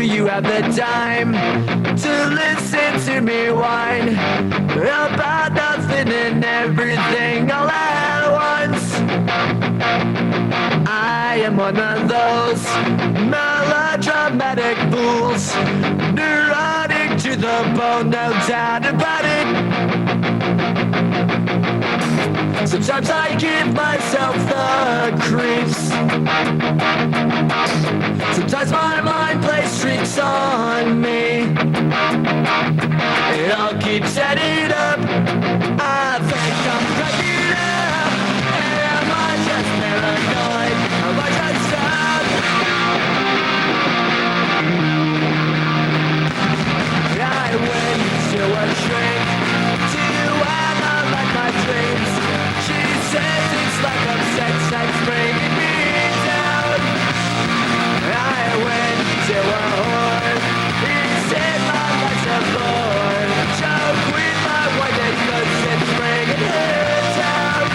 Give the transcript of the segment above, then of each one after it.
you have the time to listen to me whine about nothing and everything all at once? I am one of those melodramatic fools, neurotic to the bone, no doubt about it. Sometimes I give myself the creeps. Sometimes my mind plays tricks on me. It all keeps adding up. I think I'm cracking up. Am I just paranoid? Am I just stuck? I went to a shrink to analyze my dreams. She says it's like upset sex bringing me down. I went to a whore. He said my life's a bore. Joke with my wife that cause it's bringing her down.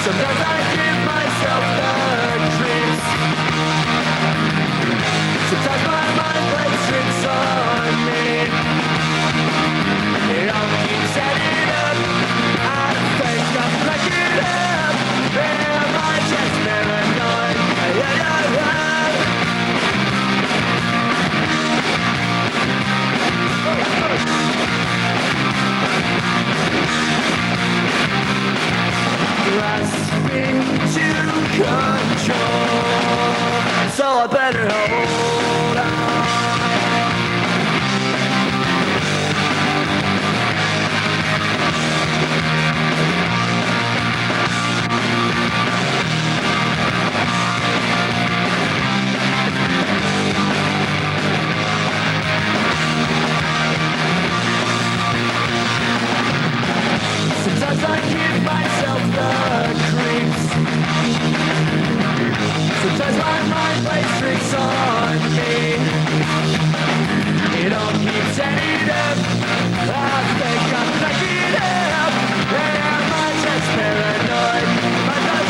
Sometimes I give myself the creeps. Sometimes my mind plays tricks on me. It all keeps adding up. I think I'm cracking up. Am I just paranoid? Grasping to control, so I better hold on. Sometimes I give myself the creeps. Sometimes my mind plays tricks on me. It all keeps adding up. I think I'm cracking up. Am I just paranoid? Am I just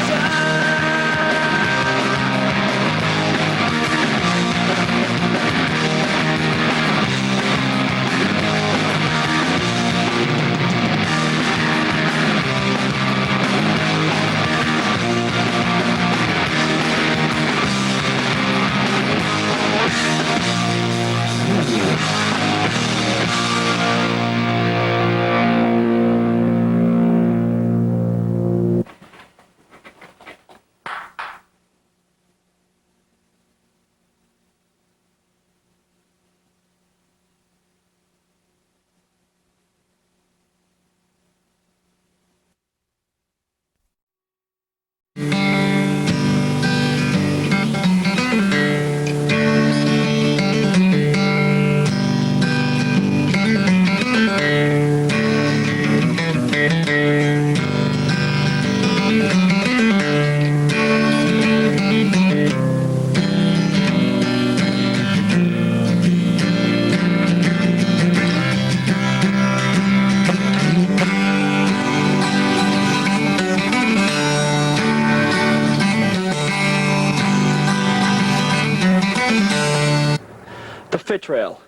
Fit Trail.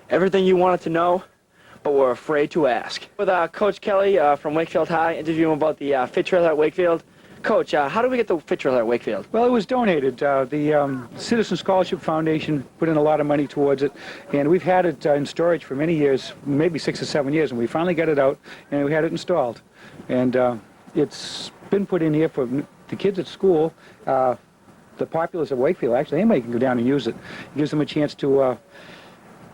Everything you wanted to know, but were afraid to ask. With Coach Kelly from Wakefield High, interviewing about the Fit Trail at Wakefield. Coach, how do we get the Fit Trail at Wakefield? Well, it was donated. The Citizen Scholarship Foundation put in a lot of money towards it, and we've had it in storage for many years, maybe 6 or 7 years, and we finally got it out, and we had it installed. And it's been put in here for the kids at school. The populace of Wakefield, actually, anybody can go down and use it. It gives them a chance to,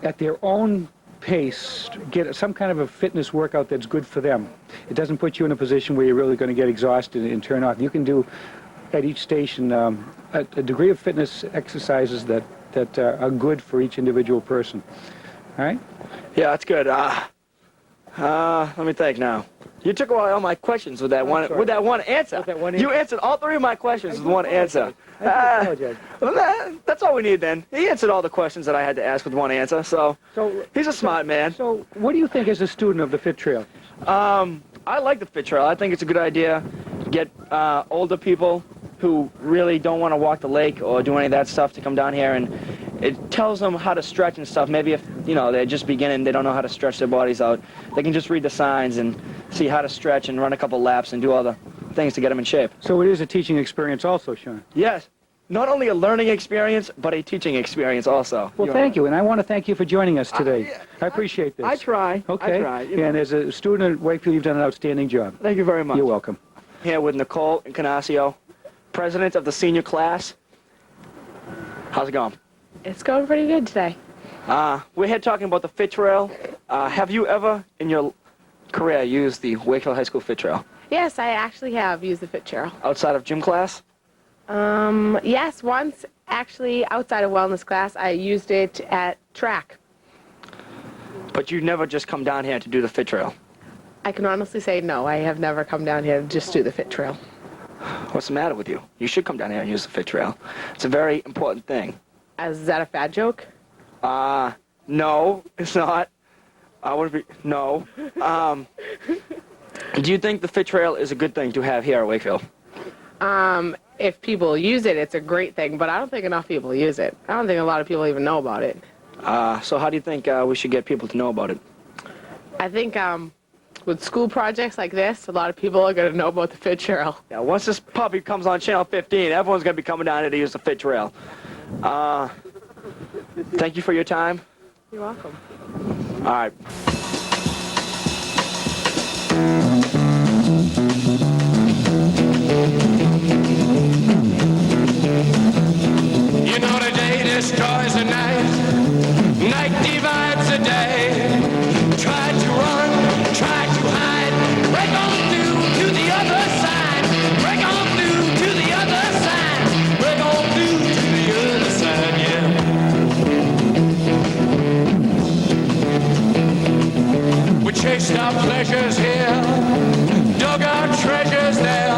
at their own pace, get some kind of a fitness workout that's good for them. It doesn't put you in a position where you're really going to get exhausted and turn off. You can do, at each station, a degree of fitness exercises that are good for each individual person. All right? Yeah, that's good. Let me think now. You took away all my questions with that one answer. With that one answer. You answered all 3 of my questions with one answer. I apologize. That's all we need then. He answered all the questions that I had to ask with one answer, so he's a smart man. So what do you think as a student of the Fit Trail? I like the Fit Trail. I think it's a good idea to get older people who really don't want to walk the lake or do any of that stuff to come down here, and it tells them how to stretch and stuff. Maybe if, you know, they're just beginning, they don't know how to stretch their bodies out, they can just read the signs and see how to stretch and run a couple laps and do all the things to get them in shape. So it is a teaching experience also, Sean. Yes. Not only a learning experience, but a teaching experience also. Well, thank you, and I want to thank you for joining us today. I appreciate this. I try. Okay. I try. You know. And as a student at Wakefield, you've done an outstanding job. Thank you very much. You're welcome. Here with Nicole Incarnaccio, president of the senior class. How's it going? It's going pretty good today. We're here talking about the Fit Trail. Have you ever in your career used the Wakefield High School Fit Trail? Yes, I actually have used the Fit Trail. Outside of gym class? Yes, once actually outside of wellness class, I used it at track. But you never just come down here to do the Fit Trail? I can honestly say no, I have never come down here to just do the Fit Trail. What's the matter with you? You should come down here and use the Fit Trail. It's a very important thing. Is that a fat joke? No, it's not. I would be, no. Do you think the Fit Trail is a good thing to have here at Wakefield? If people use it, it's a great thing, but I don't think enough people use it. I don't think a lot of people even know about it. So how do you think we should get people to know about it? I think, with school projects like this, a lot of people are going to know about the Fit Trail. Yeah, once this puppy comes on Channel 15, everyone's going to be coming down here to use the Fit Trail. Thank you for your time. You're welcome. All right. You know the day destroys the night, night divides the day. Try to run, try to hide, break on through to the other side, break on through to the other side, break on through to the other side, yeah. We chased our pleasures here, dug our treasures there,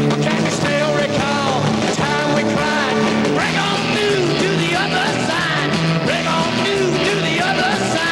but can you still recall the time we cried? Break on through to the other side, break on through to the other side.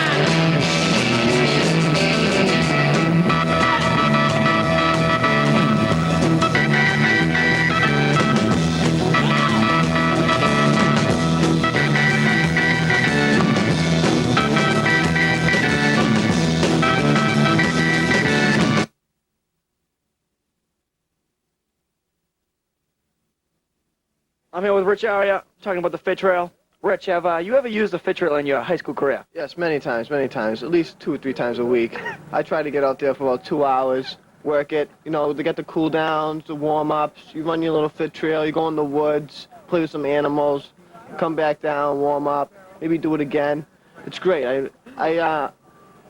I'm here with Rich Aria, talking about the Fit Trail. Rich, have you ever used the Fit Trail in your high school career? Yes, many times, at least 2 or 3 times a week. I try to get out there for about 2 hours, work it, you know, to get the cool downs, the warm-ups. You run your little Fit Trail, you go in the woods, play with some animals, come back down, warm up, maybe do it again. It's great. I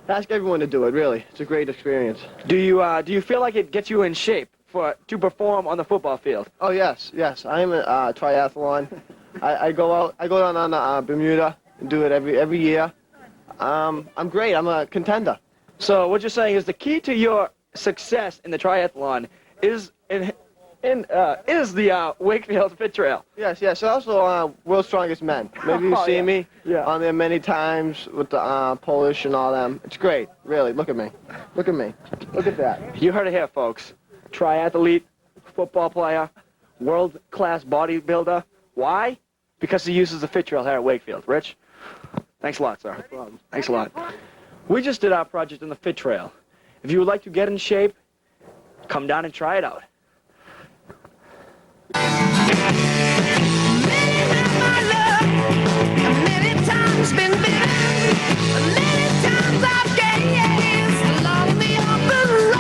ask everyone to do it, really. It's a great experience. Do you feel like it gets you in shape to perform on the football field? Oh, yes. I'm a triathlon. I go down on Bermuda and do it every year. I'm great. I'm a contender. So what you're saying is the key to your success in the triathlon is the Wakefield Fit Trail. Yes. Also, World's Strongest Men. Maybe you've seen me Yeah. on there many times with the Polish and all them. It's great. Really. Look at me. Look at me. Look at that. You heard it here, folks. Triathlete, football player, world-class bodybuilder. Why? Because he uses the Fit Trail here at Wakefield. Rich, thanks a lot, sir. No problem. Thanks a lot. We just did our project on the Fit Trail. If you would like to get in shape, come down and try it out. Many times been bitten, many times I've gazed along the open road.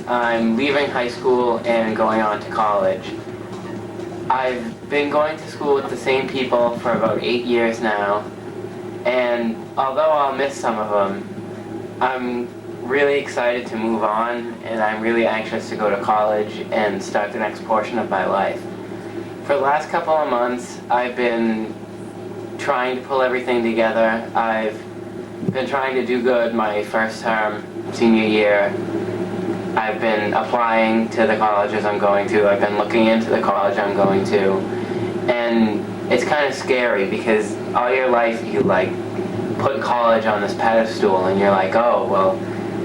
I'm leaving high school and going on to college. I've been going to school with the same people for about 8 years now, and although I'll miss some of them, I'm really excited to move on, and I'm really anxious to go to college and start the next portion of my life. For the last couple of months, I've been trying to pull everything together. I've been trying to do good my first term, senior year. I've been applying to the colleges I'm going to. I've been looking into the college I'm going to. And it's kind of scary because all your life you like put college on this pedestal and you're like, oh, well,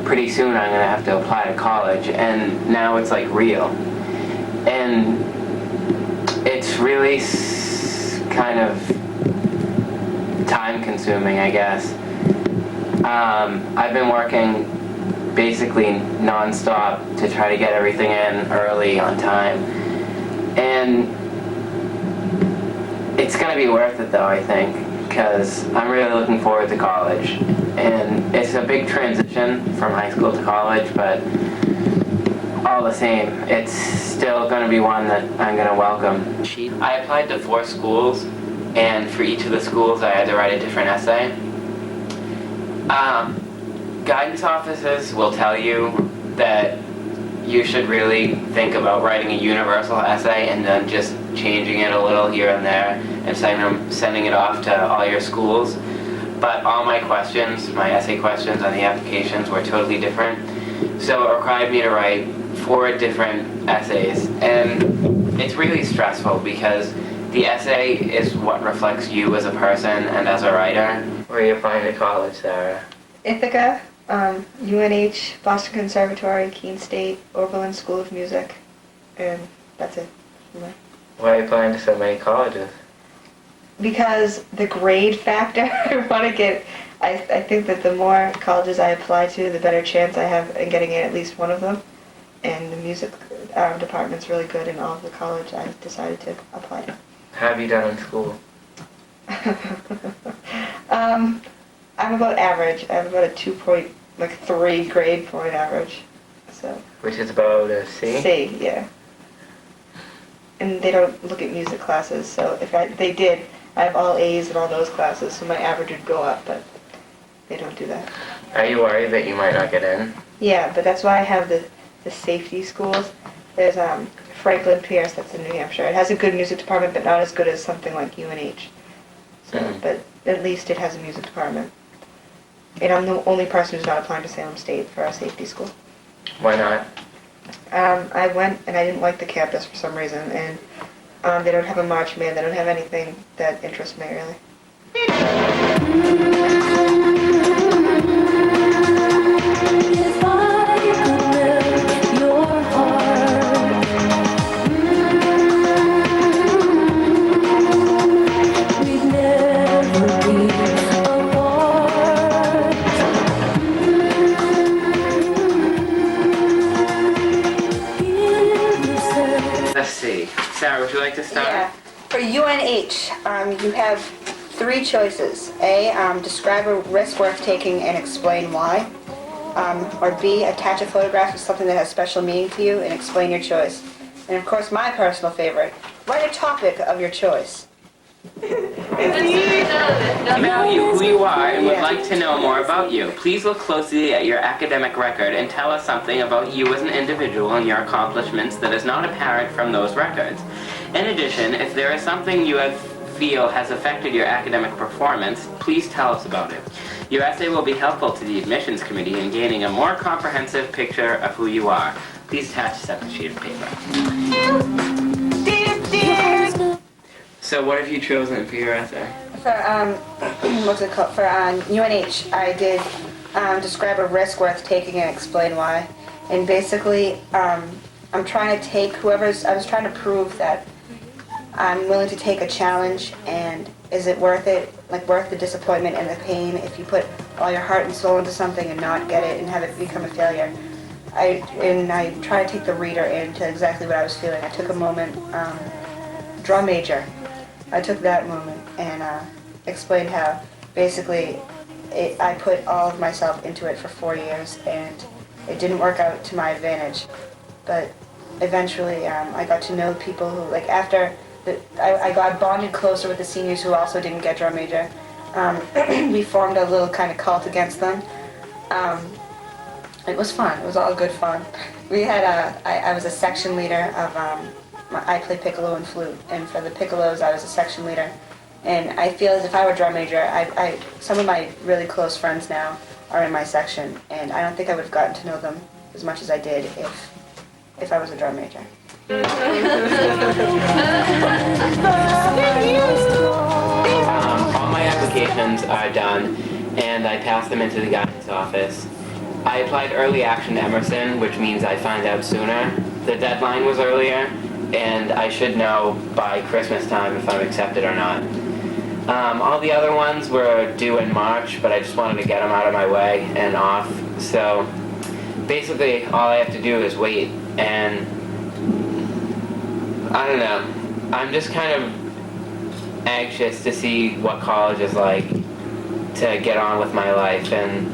pretty soon I'm going to have to apply to college. And now it's like real. And it's really kind of time consuming, I guess. I've been working basically non-stop to try to get everything in early on time. And it's going to be worth it though, I think, because I'm really looking forward to college. And it's a big transition from high school to college, but all the same, it's still going to be one that I'm going to welcome. I applied to 4 schools, and for each of the schools I had to write a different essay. Guidance officers will tell you that you should really think about writing a universal essay and then just changing it a little here and there and sending it off to all your schools. But all my questions, my essay questions on the applications were totally different. So it required me to write 4 different essays. And it's really stressful because the essay is what reflects you as a person and as a writer. Where are you applying to college, Sarah? Ithaca, UNH, Boston Conservatory, Keene State, Oberlin School of Music, and that's it. Why are you applying to so many colleges? Because the grade factor, I think that the more colleges I apply to, the better chance I have in getting in at least one of them. And the music department's really good in all of the college I decided to apply to. How have you done in school? I'm about average. I have about a 2.3 grade point average. So. Which is about a C? C, yeah. And they don't look at music classes, so if they did, I have all A's in all those classes, so my average would go up, but they don't do that. Are you worried that you might not get in? Yeah, but that's why I have the safety schools. There's Franklin Pierce, that's in New Hampshire. It has a good music department, but not as good as something like UNH. So, but at least it has a music department. And I'm the only person who's not applying to Salem State for our safety school. Why not? I went and I didn't like the campus for some reason, and they don't have a march band, they don't have anything that interests me really. If I could melt your heart, we'd never be apart. Let's see. Sarah, would you like to start? Yeah. For UNH, you have 3 choices. A, describe a risk worth taking and explain why. Or B, attach a photograph of something that has special meaning to you and explain your choice. And of course, my personal favorite, write a topic of your choice. About you, who you are, and would like to know more about you. Please look closely at your academic record and tell us something about you as an individual and your accomplishments that is not apparent from those records. In addition, if there is something you feel has affected your academic performance, please tell us about it. Your essay will be helpful to the admissions committee in gaining a more comprehensive picture of who you are. Please attach a separate sheet of paper. So what have you chosen for your essay? For, what's it called? For UNH, I did describe a risk worth taking and explain why. And basically, I'm trying to take I was trying to prove that I'm willing to take a challenge, and is it worth it, like worth the disappointment and the pain if you put all your heart and soul into something and not get it and have it become a failure. I try to take the reader into exactly what I was feeling. I took a moment, drum major. I took that moment and explained how basically I put all of myself into it for 4 years and it didn't work out to my advantage. But eventually I got to know people who, like after I got bonded closer with the seniors who also didn't get drum major. We formed a little kind of cult against them. It was fun. It was all good fun. We had I was a section leader of, I play piccolo and flute, and for the piccolos I was a section leader. And I feel as if I were a drum major, some of my really close friends now are in my section, and I don't think I would have gotten to know them as much as I did if I was a drum major. All my applications are done, and I passed them into the guidance office. I applied early action to Emerson, which means I find out sooner. The deadline was earlier, and I should know by Christmas time if I'm accepted or not. All the other ones were due in March, but I just wanted to get them out of my way and off. So basically, all I have to do is wait, and I don't know. I'm just kind of anxious to see what college is like, to get on with my life, and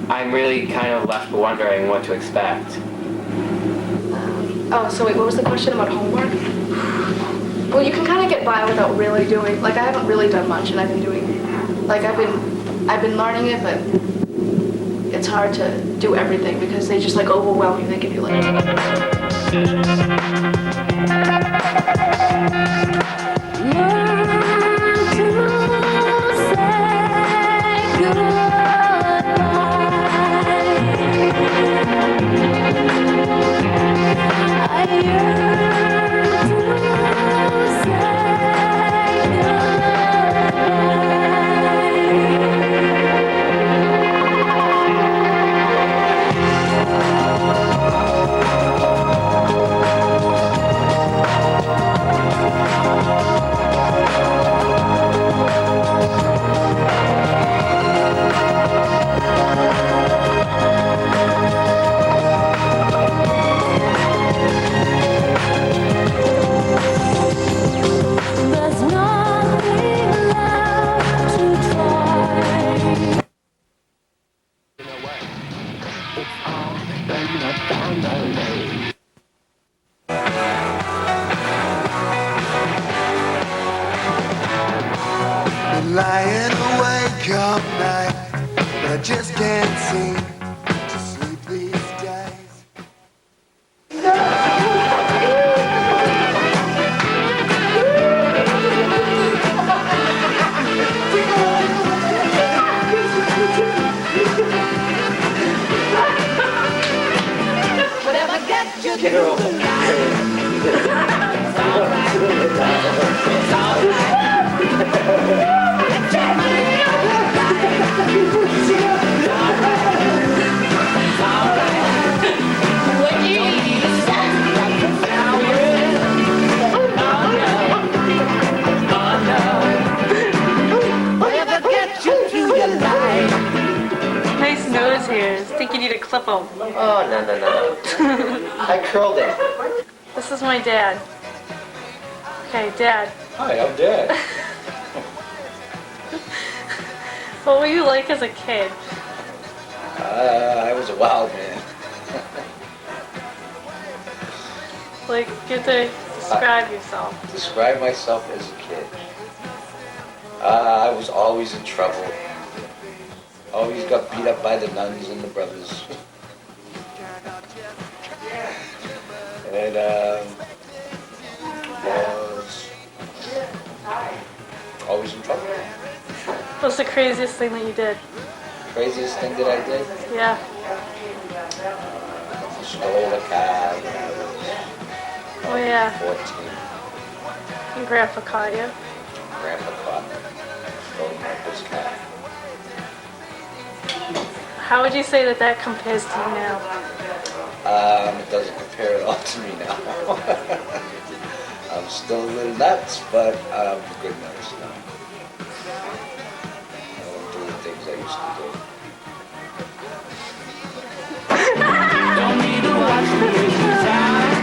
I'm really kind of left wondering what to expect. Oh, so wait, what was the question about homework? Well, you can kind of get by without really doing, like I haven't really done much, and I've been doing, like I've been learning it, but it's hard to do everything because they just like overwhelm you. They give you like. Lying awake all night, I just can't seem to sleep these days. Whatever gets you through the night. It's alright. It's alright. Nice nose hairs. Think you need to clip them. Oh, no. I curled it. This is my dad. Okay, Dad. Hi, I'm Dad. What were you like as a kid? I was a wild man. Like, get to describe yourself. Describe myself as a kid. I was always in trouble. Always got beat up by the nuns and the brothers. And was always in trouble. What's the craziest thing that you did? Craziest thing that I did? Yeah. Stole a car when I Oh, yeah. was 14. And Grandpa caught you. Grandpa caught me. Stole his car. How would you say that compares to you now? It doesn't compare at all to me now. I'm still a little nuts, but I'm a good nurse now. I don't do the things I used to do. Don't need to watch me every time.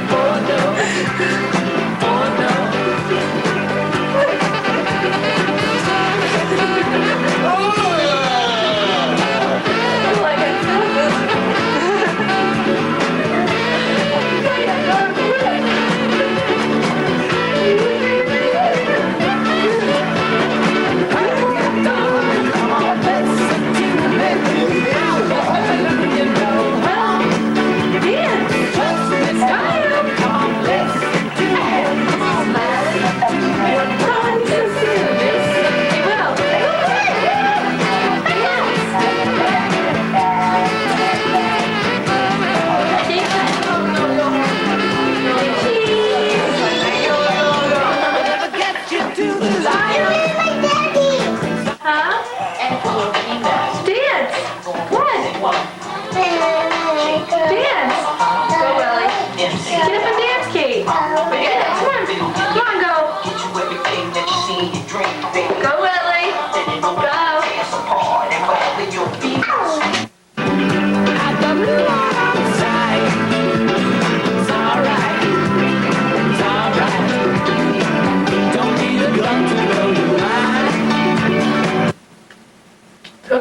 Oh no. Oh no. Come on.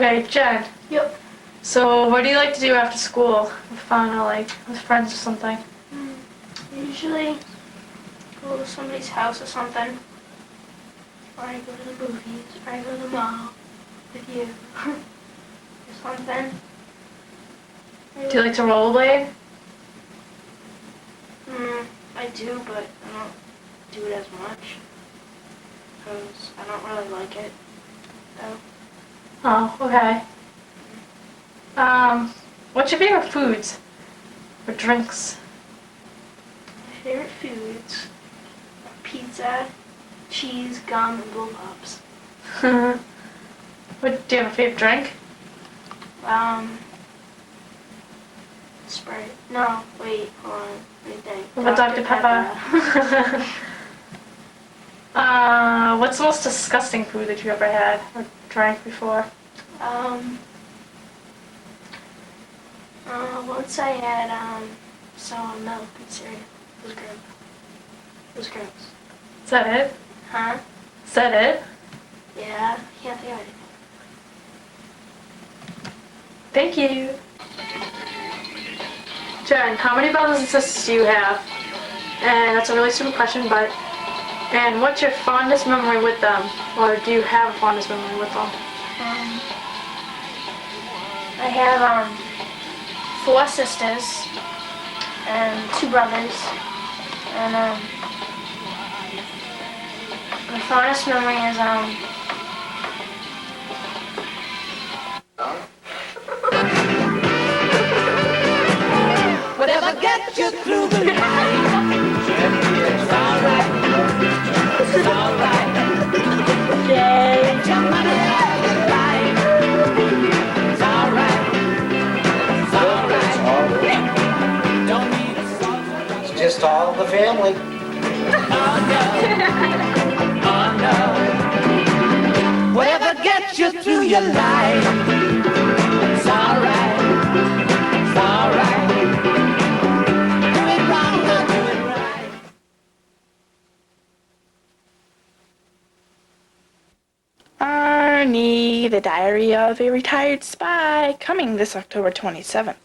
Okay, Jen. Yep. So what do you like to do after school? With fun or like with friends or something? Usually go to somebody's house or something. Or I go to the movies, or I go to the mall with you. Or something. Do you like to rollerblade? I do, but I don't do it as much. Because I don't really like it. So. Oh, okay. What's your favorite foods or drinks? My favorite foods are pizza, cheese, gum, and blow pops. What do you have a favorite drink? Sprite. No, wait, hold on. Let me think. What about Dr. Pepper? What's the most disgusting food that you ever had or drank before? Once I had, sour milk and cereal. It was gross. It was gross. Is that it? Huh? Is that it? Yeah, I can't think of anything. Thank you. Jen, how many brothers and sisters do you have? And that's a really stupid question, but... And what's your fondest memory with them? Or do you have a fondest memory with them? I have, 4 sisters and 2 brothers. And, my fondest memory is, Whatever gets you through the night. It's alright. It's alright. Yay! Your money and your life. It's alright. It's alright. Don't need a song. It's just all the family. Oh no. Oh no. Whatever gets you through your life. It's alright. It's alright. Arnie, the Diary of a Retired Spy, coming this October 27th.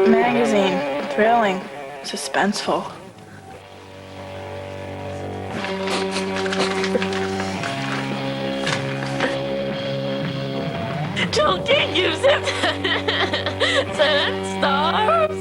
Magazine, thrilling, suspenseful. Don't use it! 7 stars!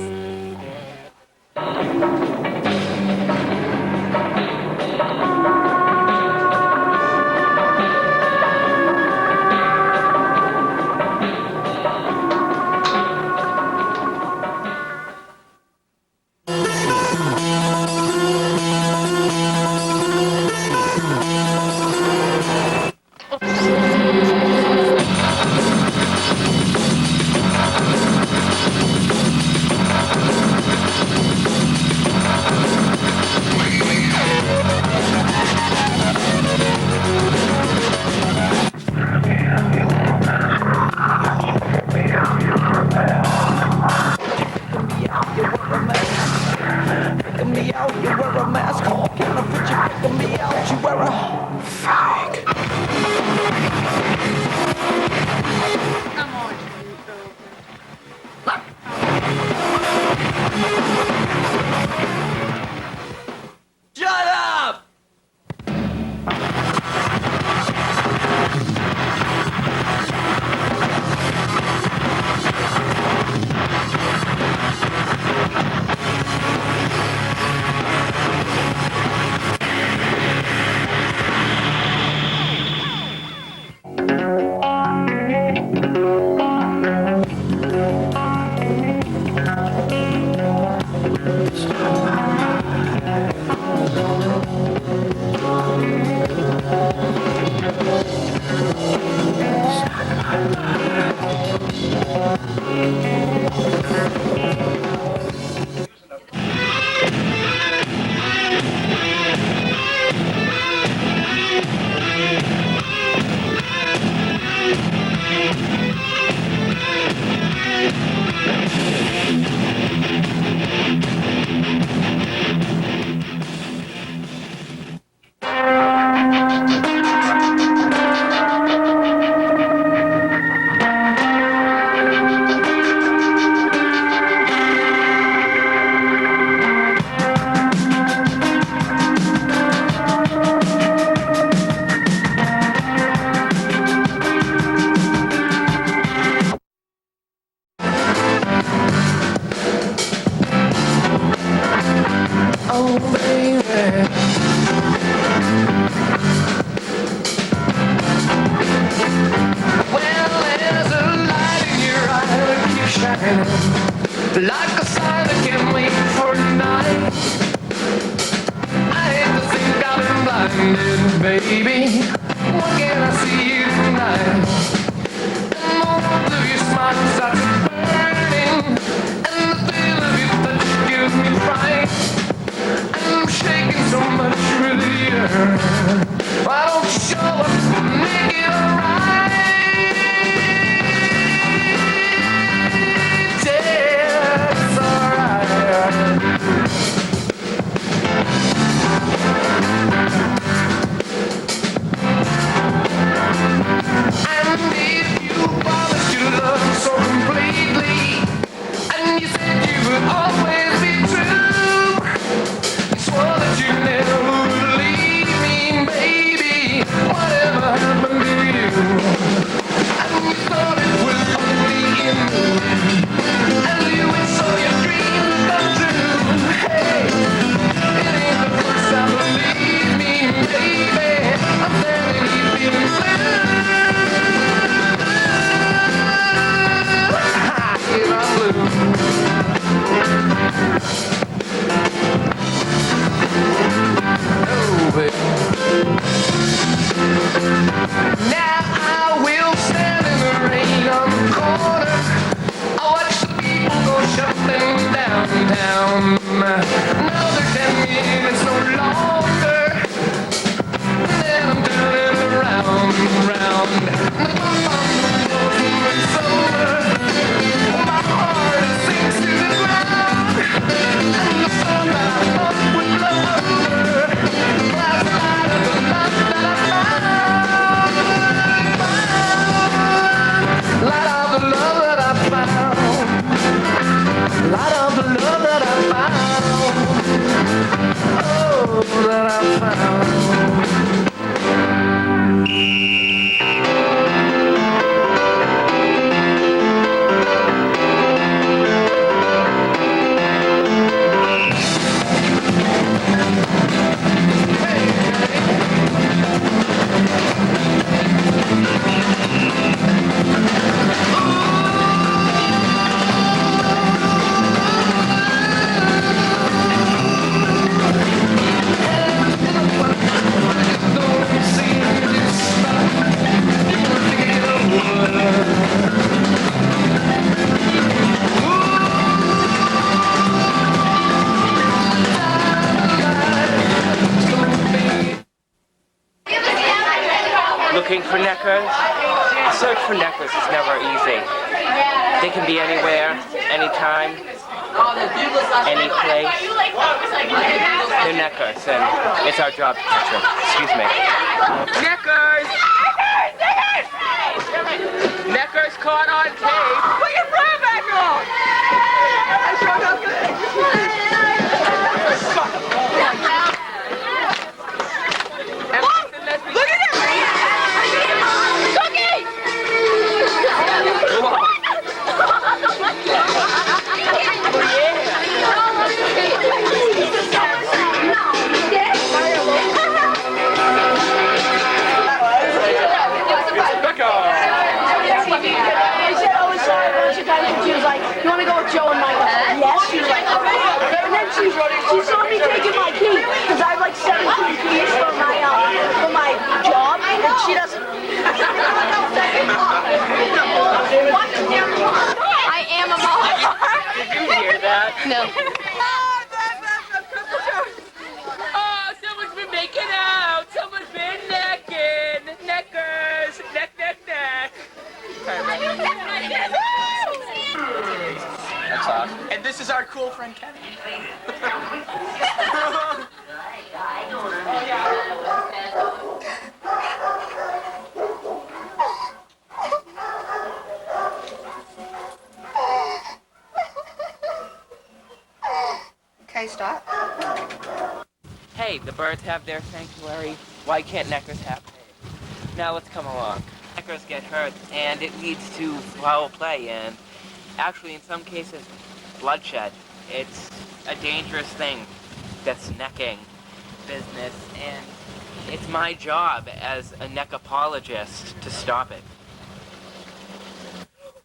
Shut up! baby. What can I see you tonight? And the warmth of your smile starts burning, and the thrill of your touch gives me fright. I'm shaking so much with you. Why don't you show up and make it alright? Yeah, it's alright. And if you promised your love so completely, and you said you would always be true, you swore that you never would leave me, baby. Whatever happened to you? And you thought it was only in the wind, and you wish all your dreams come true. Hey, it ain't the first time, believe me, baby. I'm telling you, feeling blue. Yeah, I'm blue. Oh, baby. Now I will stand in the rain on the corner. I watch the people go shuffling downtown. Another 10 minutes, no longer. Then I'm turning around, round. The clock on the wall moves over. My heart sinks to the ground. And the sun that I thought would blow over, last night of the love that I found. Light of the love that I found. Light of the love that I found. Oh, that I found. Looking for neckers? The search for neckers is never easy. They can be anywhere, anytime, any place. They're neckers, and it's our job to catch them. Excuse me. Neckers! Neckers caught on tape. Put your phone back on! I showed up good. Look at him! Cookie! She was like, you want to go with Joe and Michael? Yes. She was like, okay. And then she saw me taking my key, because I have like 17 keys for my job, and she doesn't. I am a mom. Did you hear that? No. Oh, someone's been making out. Someone's been necking. Neckers. Neck, neck, neck. That's awesome. And this is our cool friend Kenny. Okay, stop. Hey, the birds have their sanctuary. Why can't neckers have theirs? Now let's come along. Neckers get hurt, and it leads to foul play, and actually, in some cases, bloodshed. It's a dangerous thing, this necking business, and it's my job as a neckapologist to stop it.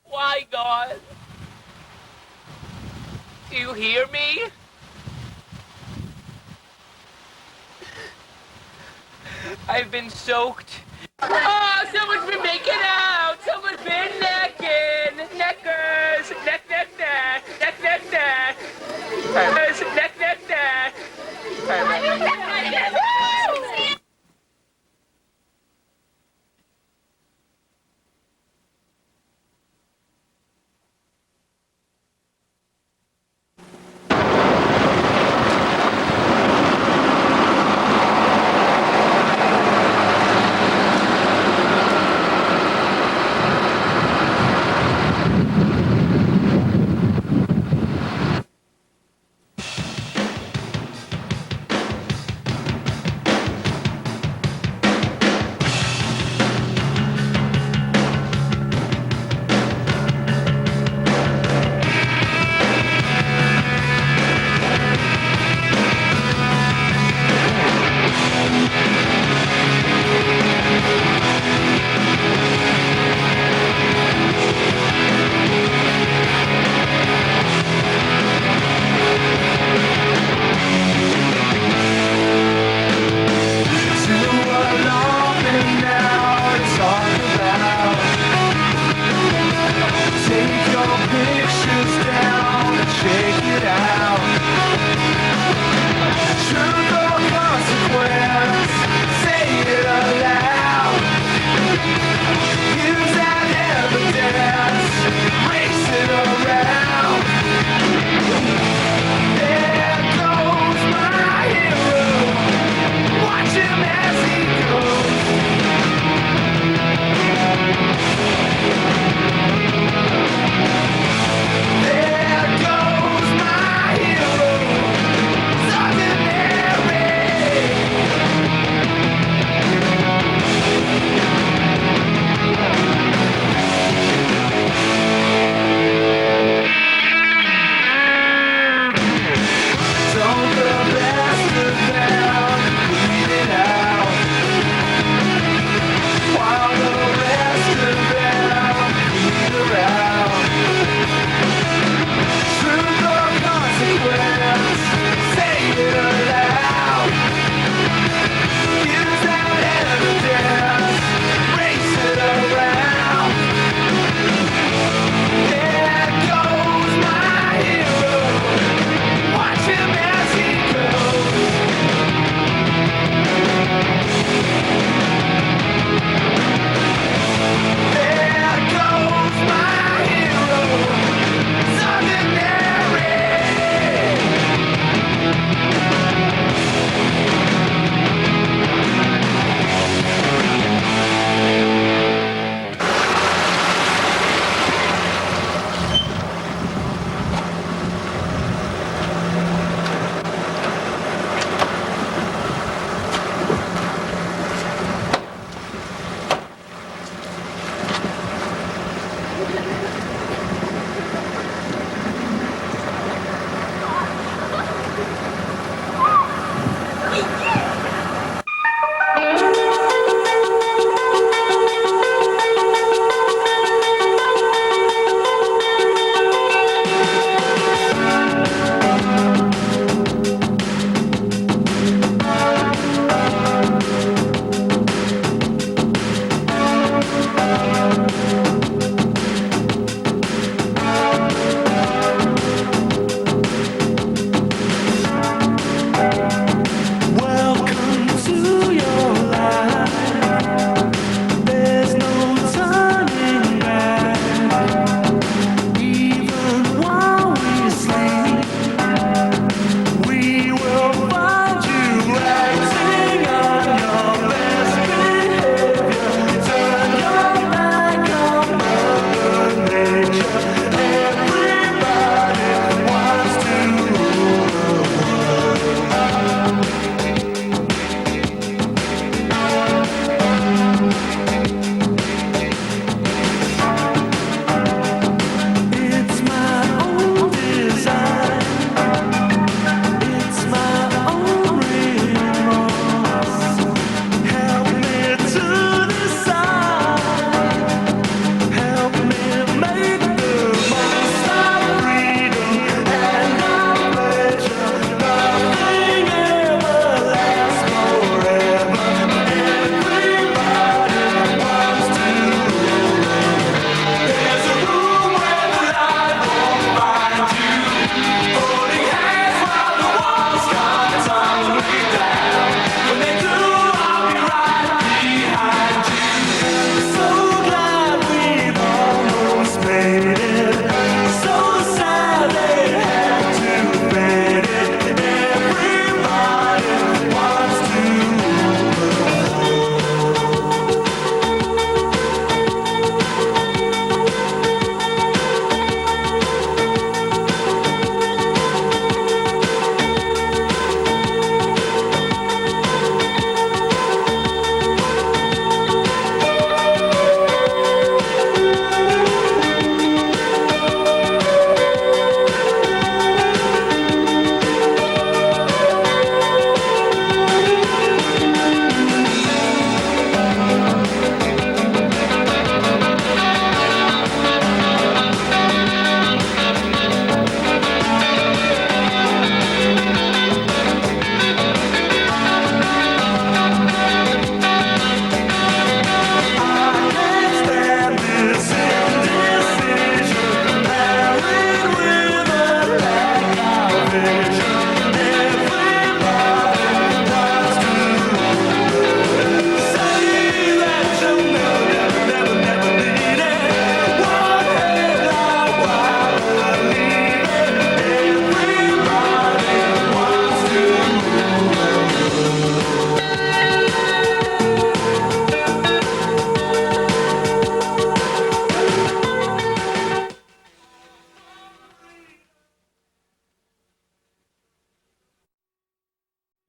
Why, God? Do you hear me? I've been soaked. Oh, someone's been making out. Someone's been necking. Neckers. Neck, neck, neck. Neck, neck, neck. Neckers. Neck, neck, neck.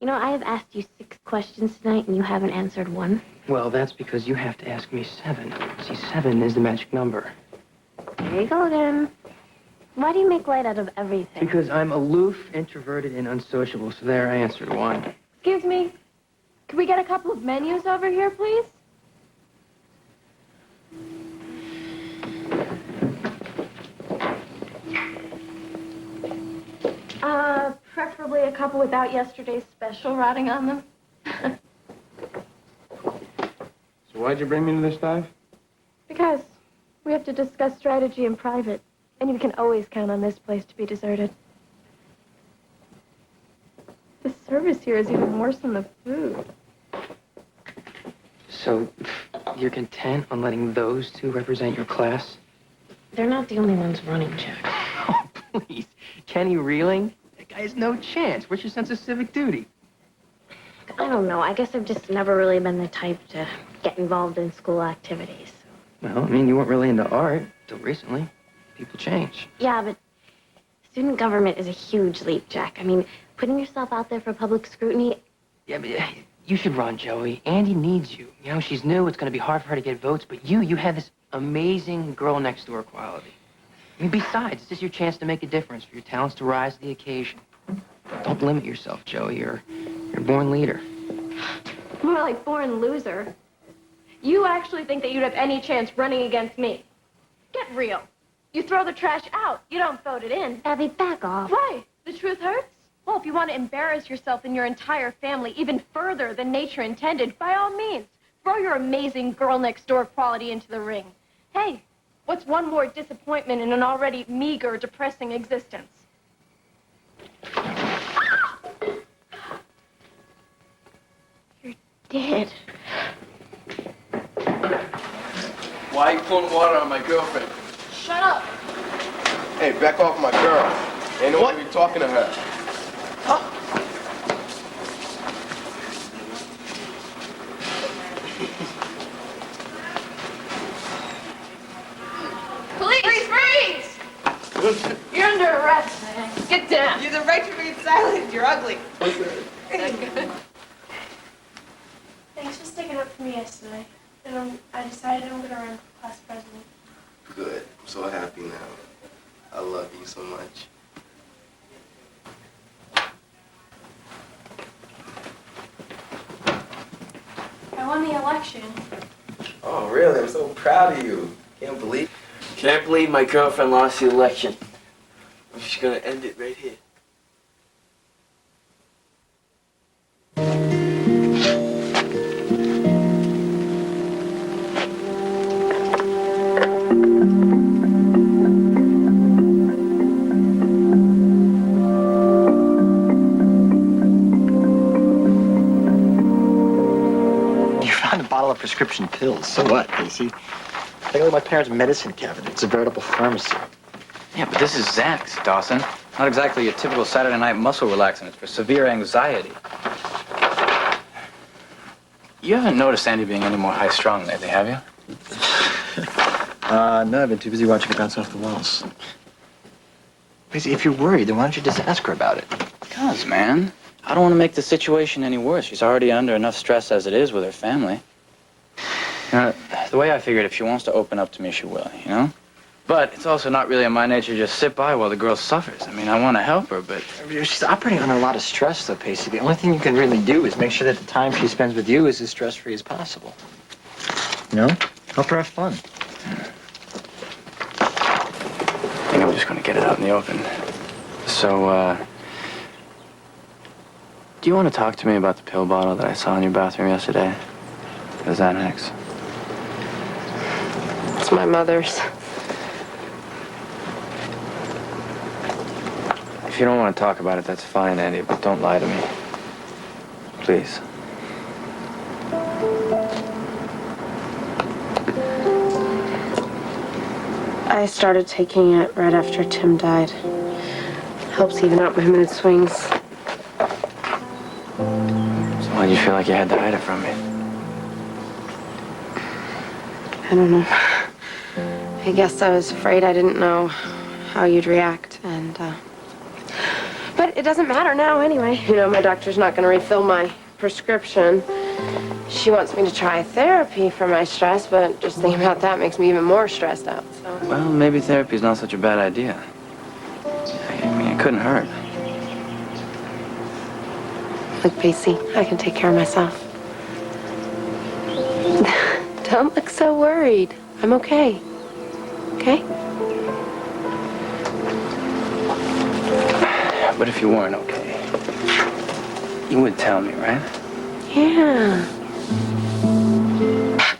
You know, I have asked you 6 questions tonight, and you haven't answered one. Well, that's because you have to ask me 7. See, 7 is the magic number. There you go again. Why do you make light out of everything? Because I'm aloof, introverted, and unsociable, so there, I answered 1. Excuse me. Could we get a couple of menus over here, please? Preferably a couple without yesterday's special rotting on them. So why'd you bring me to this dive? Because we have to discuss strategy in private, and you can always count on this place to be deserted. The service here is even worse than the food. So, you're content on letting those 2 represent your class? They're not the only ones running, Jack. Oh, please. Kenny Reeling? That guy has no chance. Where's your sense of civic duty? I don't know. I guess I've just never really been the type to get involved in school activities. Well, I mean, you weren't really into art till recently. People change. Yeah, but student government is a huge leap, Jack. I mean, putting yourself out there for public scrutiny... Yeah, but you should run, Joey. Andy needs you. You know, she's new. It's going to be hard for her to get votes, but you have this amazing girl next door quality. I mean, besides, this is your chance to make a difference, for your talents to rise to the occasion. Don't limit yourself, Joey. You're a born leader. More like born loser. You actually think that you'd have any chance running against me? Get real. You throw the trash out. You don't vote it in. Abby, back off. Why? The truth hurts? Well, if you want to embarrass yourself and your entire family even further than nature intended, by all means, throw your amazing girl-next-door quality into the ring. Hey, what's one more disappointment in an already meager, depressing existence? You're dead. Why are you pouring water on my girlfriend? Shut up. Hey, back off my girl. Ain't no one to be talking to her. Police, freeze! You're under arrest, man. Get down. You have the right to remain silent. You're ugly. Thanks for sticking up for me yesterday. And I decided I'm going to run for class president. Good. I'm so happy now. I love you so much. I won the election. Oh, really? I'm so proud of you. Can't believe. Can't believe my girlfriend lost the election. I'm just gonna end it right here. Prescription pills. So what, Casey? Take a look at my parents' medicine cabinet. It's a veritable pharmacy. Yeah, but this is Xanax, Dawson. Not exactly a typical Saturday night muscle relaxant. It's for severe anxiety. You haven't noticed Andy being any more high-strung lately, have you? No, I've been too busy watching it bounce off the walls. Casey, if you're worried, then why don't you just ask her about it? Because, man, I don't want to make the situation any worse. She's already under enough stress as it is with her family. You know, the way I figured, if she wants to open up to me, she will, you know? But it's also not really in my nature to just sit by while the girl suffers. I mean, I want to help her, but... She's operating under a lot of stress, though, Pacey. The only thing you can really do is make sure that the time she spends with you is as stress-free as possible. You know? Help her have fun. I think I'm just going to get it out in the open. So, do you want to talk to me about the pill bottle that I saw in your bathroom yesterday? The Xanax. It's my mother's. If you don't want to talk about it, that's fine, Andy, but don't lie to me. Please. I started taking it right after Tim died. Helps even out my mood swings. So why did you feel like you had to hide it from me? I don't know. I guess I was afraid I didn't know how you'd react, and, but it doesn't matter now anyway. You know, my doctor's not going to refill my prescription. She wants me to try therapy for my stress, but just thinking about that makes me even more stressed out, so. Well, maybe therapy's not such a bad idea. I mean, it couldn't hurt. Look, Pacey, I can take care of myself. Don't look so worried. I'm okay. Okay? But if you weren't okay, you would tell me, right? Yeah.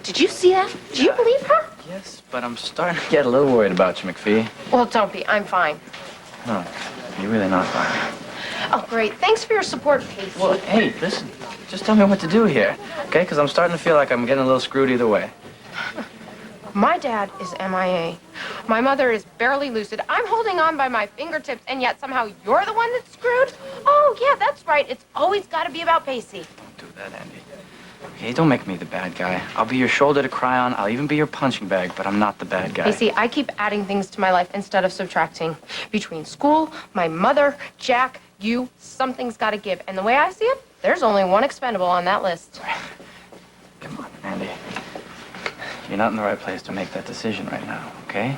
Did you see that? Do you believe her? Yes, but I'm starting to get a little worried about you, McPhee. Well, don't be. I'm fine. No, you're really not fine. Oh, great. Thanks for your support, Pacey. Well, hey, listen, just tell me what to do here, okay? Because I'm starting to feel like I'm getting a little screwed either way. My dad is MIA. My mother is barely lucid. I'm holding on by my fingertips, and yet somehow you're the one that's screwed? Oh, yeah, that's right. It's always got to be about Pacey. Do that, Andy. Hey, don't make me the bad guy. I'll be your shoulder to cry on. I'll even be your punching bag, but I'm not the bad guy. Pacey, I keep adding things to my life instead of subtracting. Between school, my mother, Jack, you, something's got to give. And the way I see it, there's only one expendable on that list. Come on, Andy. You're not in the right place to make that decision right now, okay?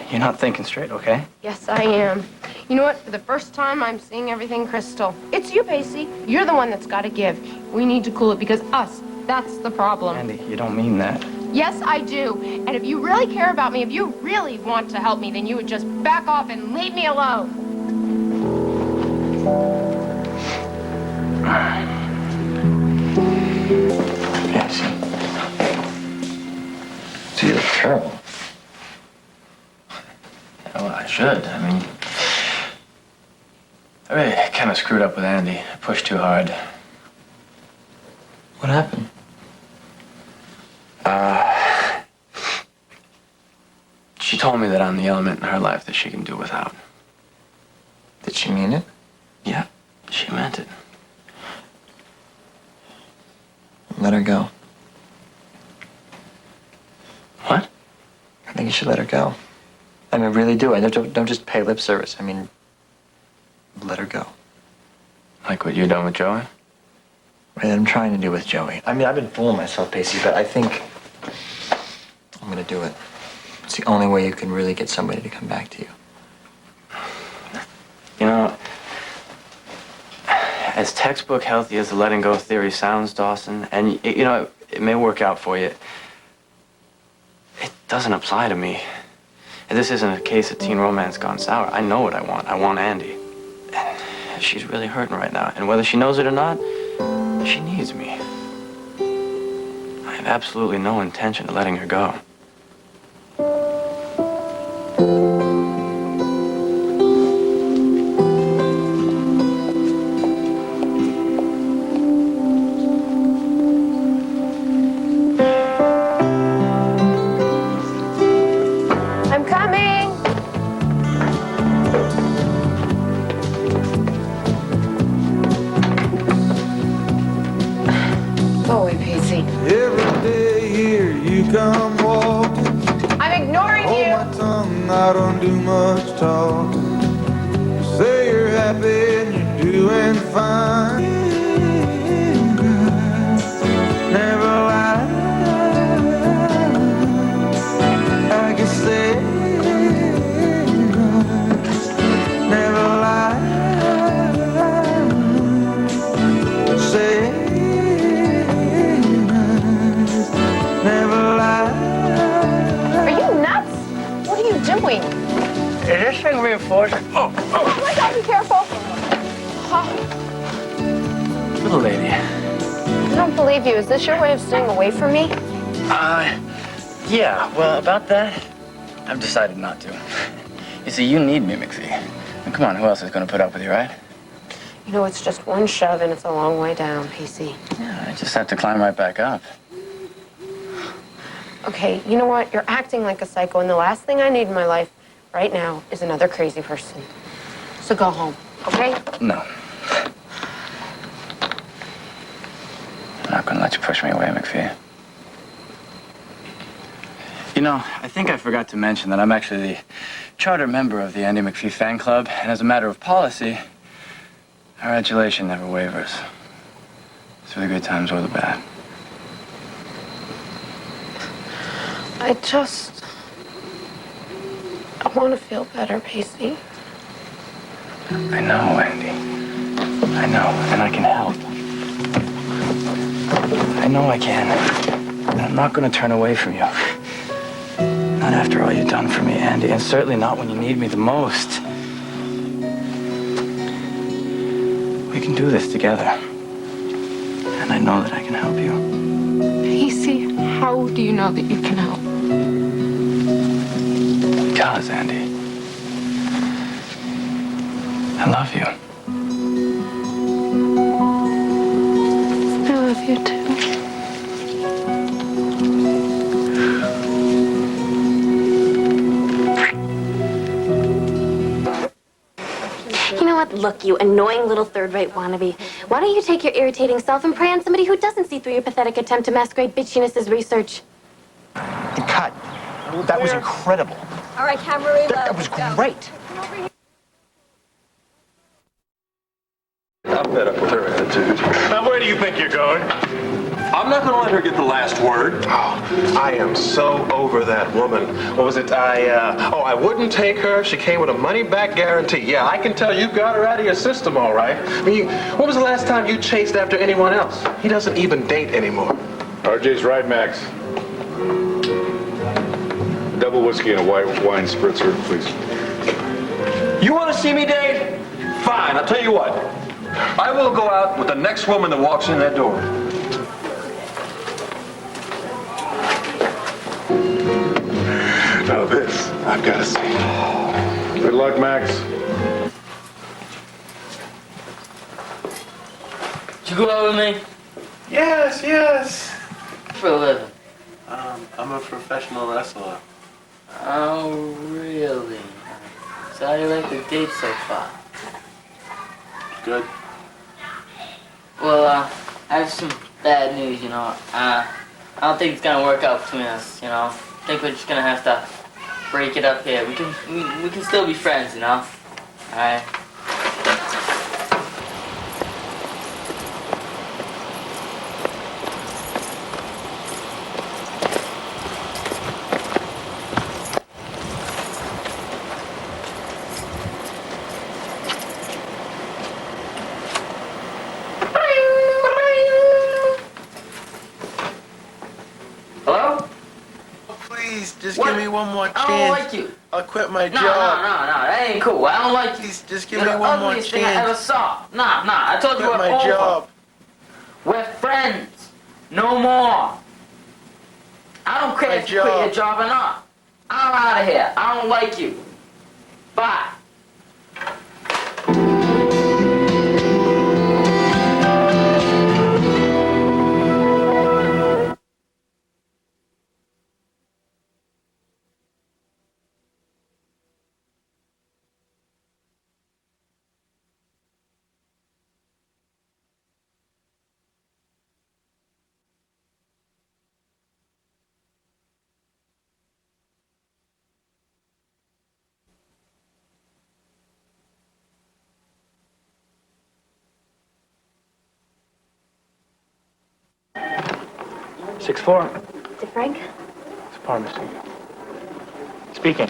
You're not thinking straight, okay? Yes, I am. You know what? For the first time, I'm seeing everything crystal. It's you, Pacey. You're the one that's got to give. We need to cool it because us, that's the problem. Andy, you don't mean that. Yes, I do. And if you really care about me, if you really want to help me, then you would just back off and leave me alone. Yes. So you look terrible. Yeah, well, I should. I mean, I really kind of screwed up with Andy. I pushed too hard. What happened? She told me that I'm the element in her life that she can do without. Did she mean it? Yeah, she meant it. Let her go. What? I think you should let her go. I mean, really do. I don't just pay lip service. I mean, let her go. Like what you done with Joey? Right, I'm trying to do with Joey. I mean, I've been fooling myself, Pacey, but I think I'm gonna do it. It's the only way you can really get somebody to come back to you. You know, as textbook healthy as the letting go theory sounds, Dawson, and you know, it may work out for you, it doesn't apply to me. And this isn't a case of teen romance gone sour. I know what I want. I want Andy. And she's really hurting right now. And whether she knows it or not, she needs me. I have absolutely no intention of letting her go. I'm coming. Go away, Pacey. Every day here you come walking. I'm ignoring Hold you. my tongue, I don't do much talking. Say you're happy and you're doing fine. Never lie. I can say never lie. Say never lie. Are you nuts? What are you doing? Is this thing reinforcing? Oh, Oh my God, be careful. little lady. I don't believe you. Is this your way of staying away from me? Yeah, well, about that, I've decided not to. You see, you need me, McPhee. And come on, who else is going to put up with you, right? You know, it's just one shove and it's a long way down, Pacey. Yeah, I just have to climb right back up. Okay, you know what? You're acting like a psycho, and the last thing I need in my life right now is another crazy person. So go home, okay? No. I'm not going to let you push me away, McPhee. You know, I think I forgot to mention that I'm actually the charter member of the Andy McPhee fan club, and as a matter of policy, our adulation never wavers. Through the good times or the bad. I want to feel better, Pacey. I know, Andy. I know, and I can help. I know I can. And I'm not going to turn away from you. Not after all you've done for me, Andy, and certainly not when you need me the most. We can do this together. And I know that I can help you. Pacey, how do you know that you can help? Because, Andy, I love you. I love you too. You know what? Look, you annoying little third-rate wannabe. Why don't you take your irritating self and prey on somebody who doesn't see through your pathetic attempt to masquerade bitchiness as research? And cut. That was incredible. All right, camera reload. That was great. I'm fed up with her attitude. Now, where do you think you're going? I'm not going to let her get the last word. Oh, I am so over that woman. What was it? I wouldn't take her. She came with a money-back guarantee. Yeah, I can tell you got her out of your system, all right. I mean, when was the last time you chased after anyone else? He doesn't even date anymore. RJ's right, Max. Double whiskey and a white wine spritzer, please. You want to see me date? Fine, I'll tell you what. I will go out with the next woman that walks in that door. Now this, I've got to see. Good luck, Max. Did you go out with me? Yes, yes. For a living. I'm a professional wrestler. Oh, really? So how do you like the date so far? Good. Well, I have some bad news, you know. I don't think it's gonna work out between us, you know. I think we're just gonna have to break it up here. We can still be friends, you know. All right. Just give me one more chance. I don't like you. I'll quit my job. No, that ain't cool. I don't like you. Just give me one more chance. Thing I ever saw. Nah, I told you we're my over. Job. We're friends. No more. I don't care if you quit your job or not. I'm out of here. I don't like you. Bye. 6-4. Is it Frank? It's pharmacy. Speaking.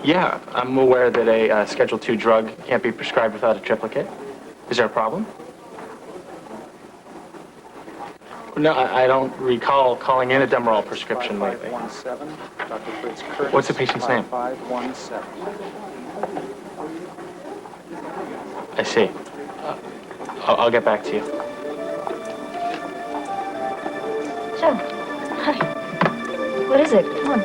Yeah, I'm aware that a Schedule II drug can't be prescribed without a triplicate. Is there a problem? No, I don't recall calling in a Demerol prescription lately. What's the patient's name? I see. I'll get back to you. Joe, hi. What is it? Come on.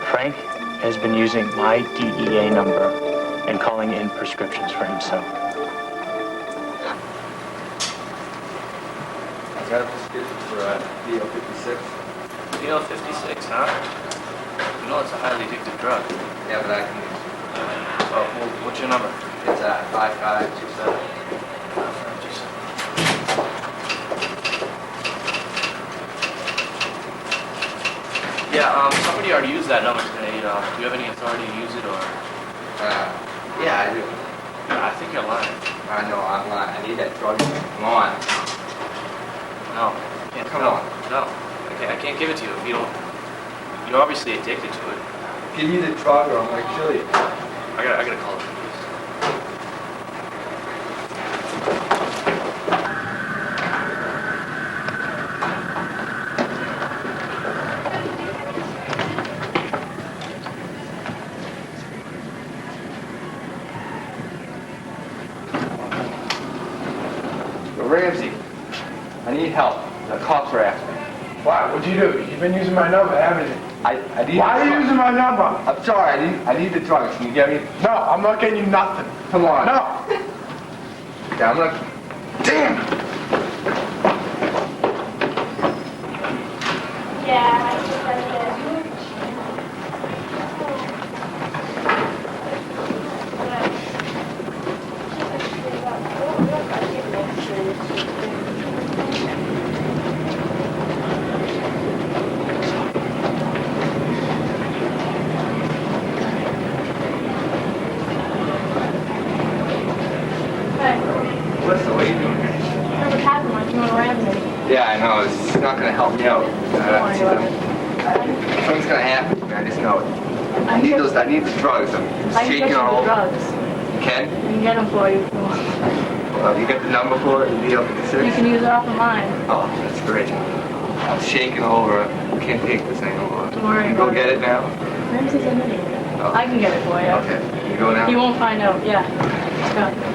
Frank has been using my DEA number and calling in prescriptions for himself. I got a prescription for DO56. DO56, huh? You know it's a highly addictive drug. Yeah, but I can use it. Well, what's your number? It's 5527. Yeah, somebody already used that number today. Do you have any authority to use it, or? Yeah, I do. I think you're lying. I know, I'm lying. I need that drug. Come on. No, I can't. Come on. No, I can't give it to you if you don't. You're obviously addicted to it. Give me the drug or I'm gonna kill you. I gotta call the police. Ramsey, I need help. The cops are after me. Why? What'd you do? You've been using my number, haven't you? I need. Why are you using my number? I'm sorry. I need the drugs. Can you get me? No, I'm not getting you nothing. Come on. No. Yeah, I'm not. Damn. Listen, what are you doing here? What happened? Why you want to ram me? Yeah, I know. It's not gonna help me out. Something's gonna happen to me. I just know it. I need those. I need the drugs. I'm I can get shaking you all the over. drugs. You can? I can get them for you if you want. You got the number for it? The You can use it off of mine. Oh, that's great. I'm shaking all over. I can't take this anymore. Don't worry You go about get it now? Ramsey's an idiot. Oh. I can get it for you. Okay. You go now? You won't find out. Yeah. Let's go.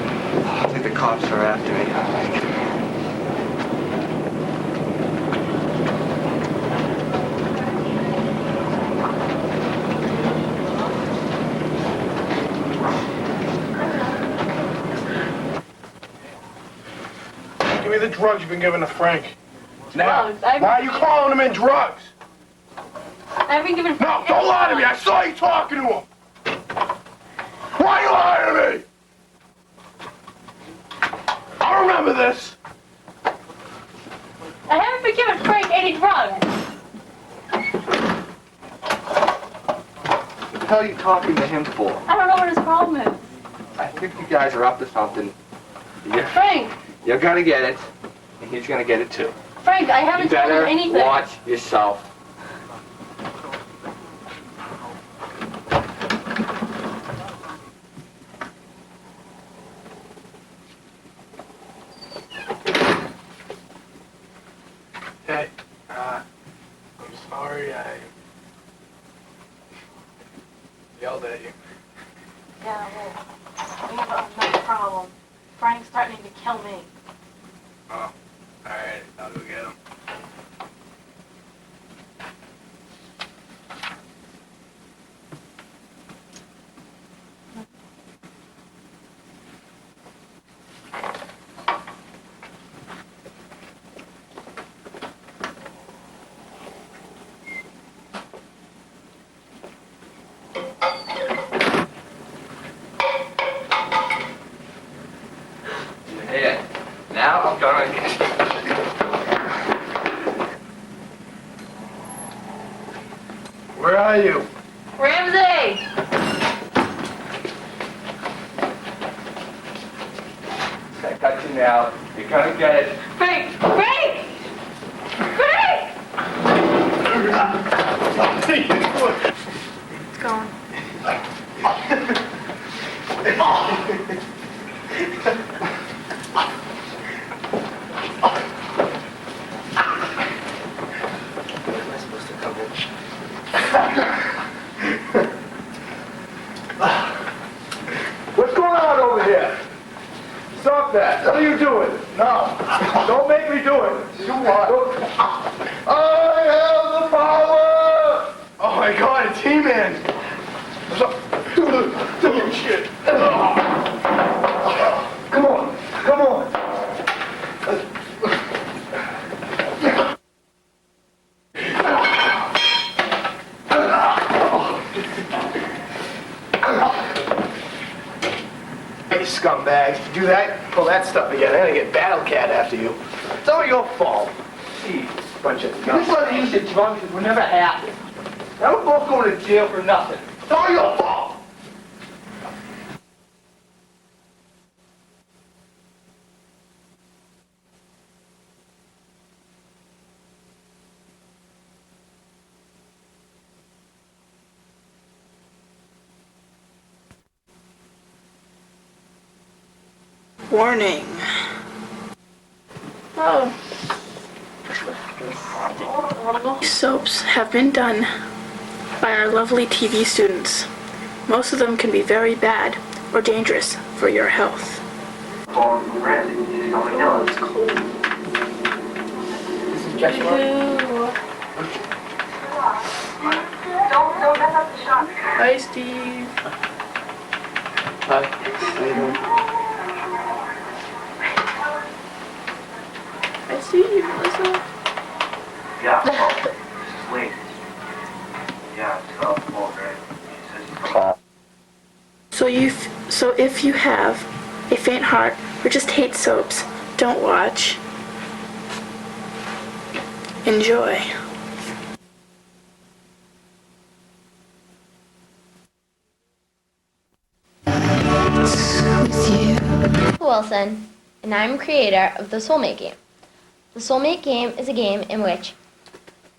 I think the cops are after me. Give me the drugs you've been giving to Frank. Now, Drugs? why are you calling him in drugs? I haven't given. No, don't lie to me. I saw you talking to him. Why are you lying to me? I remember this. I haven't been giving Frank any drugs. What the hell are you talking to him for? I don't know what his problem is. I think you guys are up to something. Frank, You're gonna get it, and he's gonna get it too. Frank, I haven't You told him better anything. watch yourself. Hey, I'm sorry I yelled at you. Yeah, well, we have another problem. Frank's threatening to kill me. Oh, alright, I'll go get him. Yeah. Now I'm gonna get it. Where are you? Ramsey! I got you now. You're gonna get it. Frank! Frank! Frank! It's gone. What's going on over here? Stop that. What are you doing? No. Don't make me do it. You what? I have the power! Oh my god, it's He-Man. What's up? Oh, shit. Come on. Come on. Hey, scumbag. If you do that, pull that stuff again. I'm gonna get Battle Cat after you. It's all your fault. Gee, bunch of nuts. This one of these drugs would never happen. Now we're both going to jail for nothing. It's all your fault. Warning. Oh. Soaps have been done by our lovely TV students. Most of them can be very bad or dangerous for your health. Hi, Steve. Hi. How you doing? Hi, Steve. What's up? Yeah. Wait. Yeah. So if you have a faint heart or just hate soaps, don't watch. Enjoy. Wilson, and I'm creator of the Soulmate game. The Soulmate game is a game in which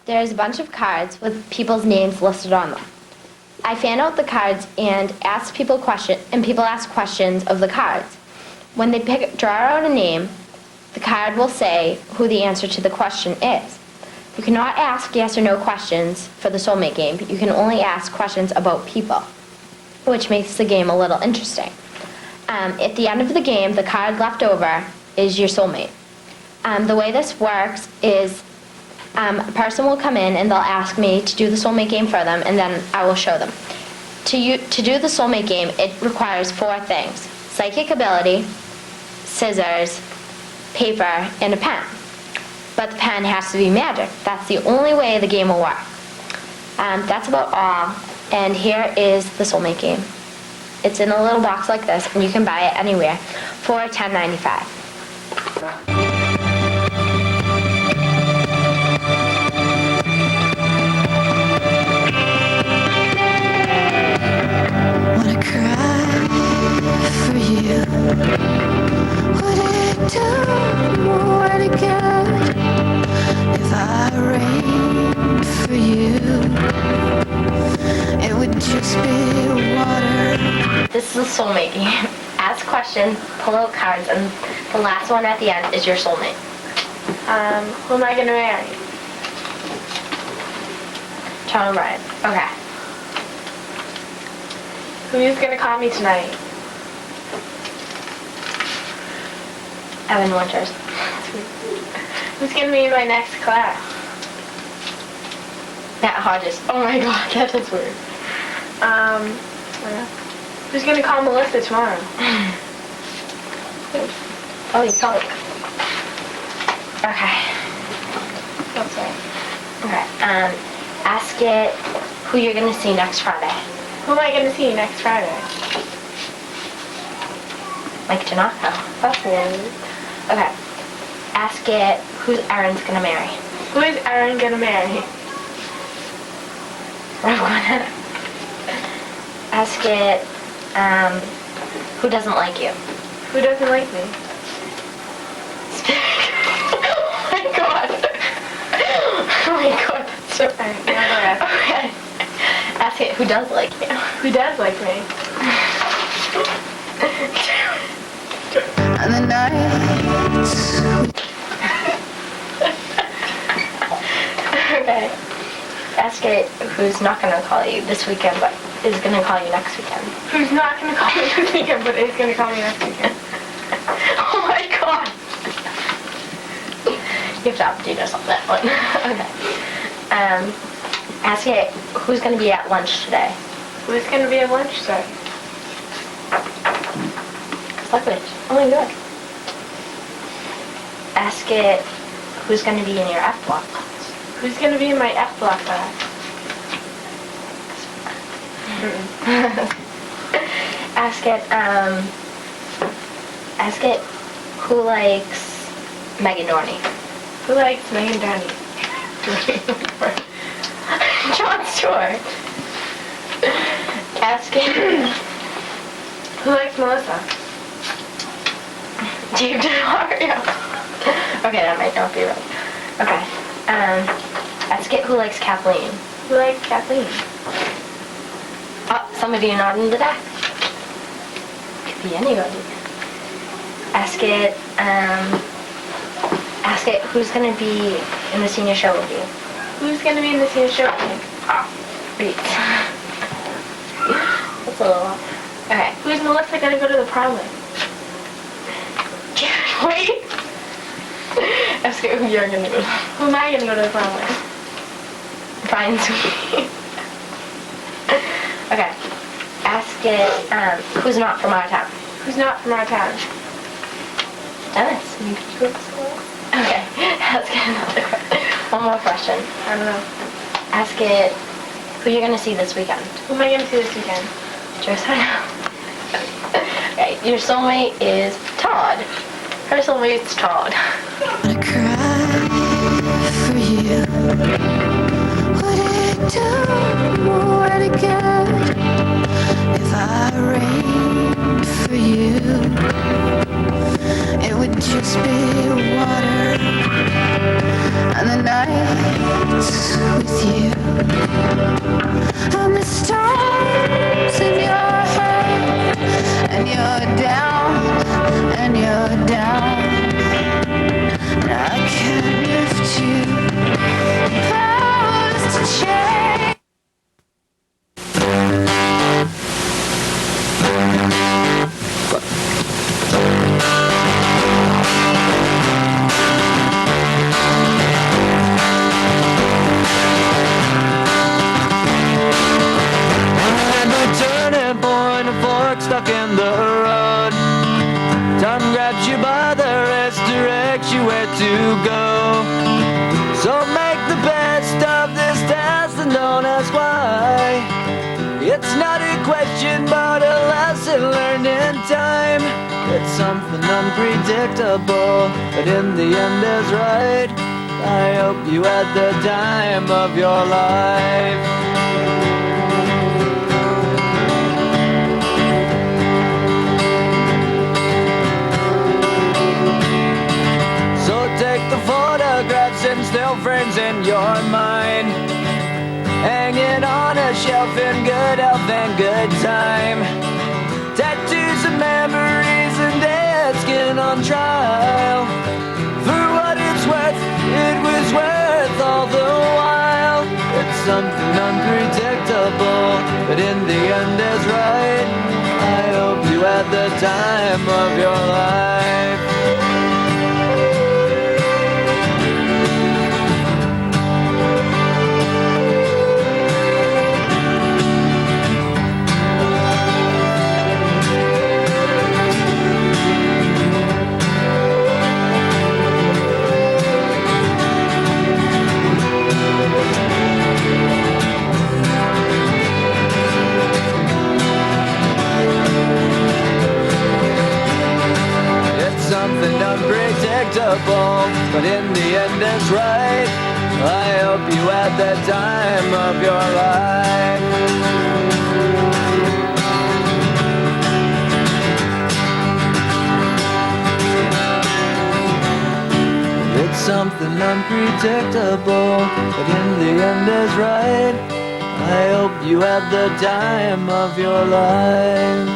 there's a bunch of cards with people's names listed on them. I fan out the cards and ask people questions, and people ask questions of the cards. When they draw out a name, the card will say who the answer to the question is. You cannot ask yes or no questions for the Soulmate game, but you can only ask questions about people, which makes the game a little interesting. At the end of the game, the card left over is your soulmate. The way this works is a person will come in and they'll ask me to do the soulmate game for them, and then I will show them. To do the soulmate game, it requires 4 things: psychic ability, scissors, paper, and a pen. But the pen has to be magic. That's the only way the game will work. That's about all. And here is the soulmate game. It's in a little box like this, and you can buy it anywhere for $10.95. Wanna cry for you? Would it do more to good if I rained for you? It would just be water. This is a soulmate game. Ask questions, pull out cards, and the last one at the end is your soulmate. Who am I gonna marry? John O'Brien. Okay. Who's gonna call me tonight? Evan Winters. Who's gonna be in my next class? Matt Hodges. Oh my god, that is weird. Who's gonna call Melissa tomorrow? Oh, you called. Okay. That's right. Okay. Ask it who you're gonna see next Friday. Who am I gonna see next Friday? Mike Janocco. That's weird. Okay. Ask it who Aaron's gonna marry. Who is Aaron gonna marry? Ask it who doesn't like you. Who doesn't like me? Oh my god. Oh my god, that's so funny. Okay. Ask it who does like you. Who does like me? And the nights. Okay. Ask it who's not gonna call you this weekend, but is gonna call you next weekend. Who's not gonna call me this weekend, but is gonna call me next weekend? Oh my god! You have to opt to on that one. Okay. Ask it who's gonna be at lunch today. Who's gonna be at lunch today? Luckily. Oh my god. Ask it who's gonna be in your F block class. Who's gonna be in my F block class? Ask it who likes Megan Dorney. Who likes Megan Dorney? John Sure. Asking who likes Melissa? Deep Mario. Okay, that might not be right. Okay. Ask it who likes Kathleen. Who likes Kathleen? Oh, somebody not in the deck. Could be anybody. Ask it who's gonna be in the senior show with you. Who's gonna be in the senior show with you? Wait. That's a little long. Okay. Who's Melissa gonna go to the prom with? Wait. Ask it who you're gonna go. Who am I gonna go to the prom with? Fine, sweet. Okay. Ask it who's not from our town. Who's not from our town? Dennis. Okay. Ask it another question. One more question. I don't know. Ask it who you're gonna see this weekend. Who am I gonna see this weekend? Josiah. Okay. Your soulmate is Todd. Her soulmate's Todd. I cry for you. Would it do more to good if I rained for you? It would just be water and the nights with you and the stars in your head, and you're down and you're down. I can't lift you past the change. And a turning point, a fork stuck in the road. Time grabs you by the wrist, directs you where to go. So make the best of this test and don't ask why. It's not a question but a lesson learned in time. It's something unpredictable, but in the end is right. I hope you had the time of your life. Take the photographs and still frames in your mind, hanging on a shelf in good health and good time. Tattoos of memories and dead skin on trial. For what it's worth, it was worth all the while. It's something unpredictable, but in the end is right. I hope you had the time of your life. Something unpredictable, but in the end it's right. I hope you had the time of your life. It's something unpredictable, but in the end is right. I hope you had the time of your life.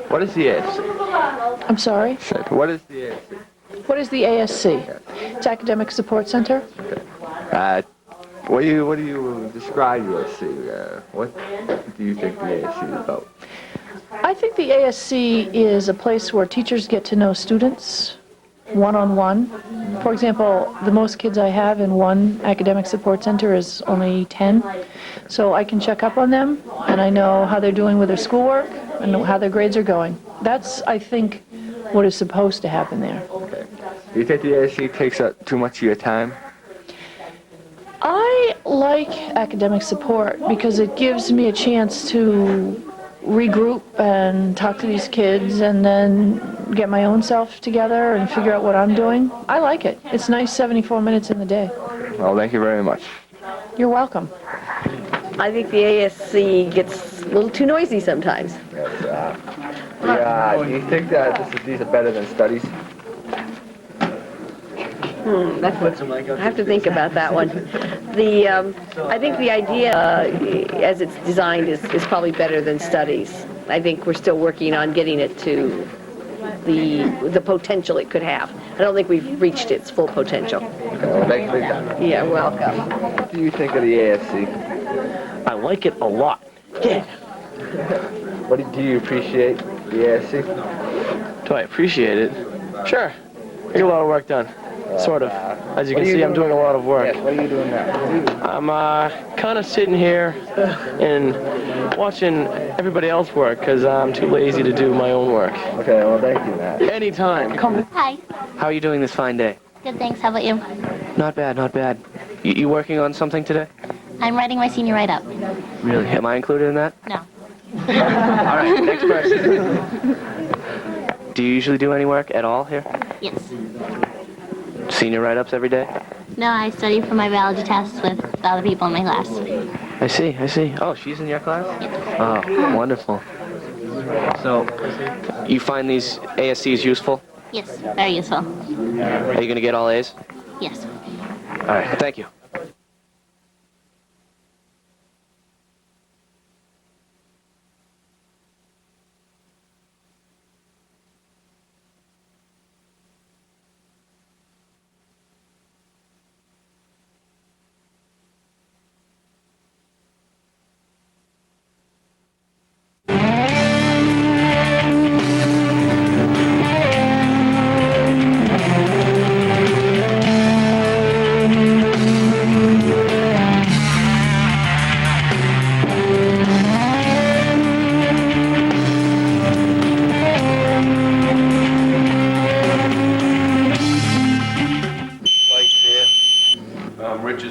What is the ASC? I'm sorry? What is the ASC? What is the ASC? It's Academic Support Center. What do you describe the ASC? What do you think the ASC is about? I think the ASC is a place where teachers get to know students one-on-one. For example, the most kids I have in one academic support center is only 10. So I can check up on them, and I know how they're doing with their schoolwork, and how their grades are going. That's, I think, what is supposed to happen there. Okay. Do you think the ASC takes up too much of your time? I like academic support because it gives me a chance to regroup and talk to these kids and then get my own self together and figure out what I'm doing. I like it. It's nice 74 minutes in the day. Well, thank you very much. You're welcome. I think the ASC gets a little too noisy sometimes. Yeah, do you think that these are better than studies? I have to think about that one. I think the idea, as it's designed, is probably better than studies. I think we're still working on getting it to the potential it could have. I don't think we've reached its full potential. Well, thank you for your time. Yeah, welcome. What do you think of the ASC? I like it a lot. Yeah. What do you appreciate the ASC? Do I appreciate it? Sure. I get a lot of work done. Sort of. As you can see, I'm doing a lot of work. Yes, what are you doing now? I'm kind of sitting here and watching everybody else work because I'm too lazy to do my own work. Okay, well, thank you, Matt. Anytime. Hi. How are you doing this fine day? Good, thanks. How about you? Not bad, not bad. You working on something today? I'm writing my senior write-up. Really? Am I included in that? No. All right, next person. Do you usually do any work at all here? Yes. Senior write-ups every day? No, I study for my biology tests with the other people in my class. I see, I see. Oh, she's in your class? Yes. Oh, wonderful. So, you find these ASCs useful? Yes, very useful. Are you going to get all A's? Yes. All right, thank you.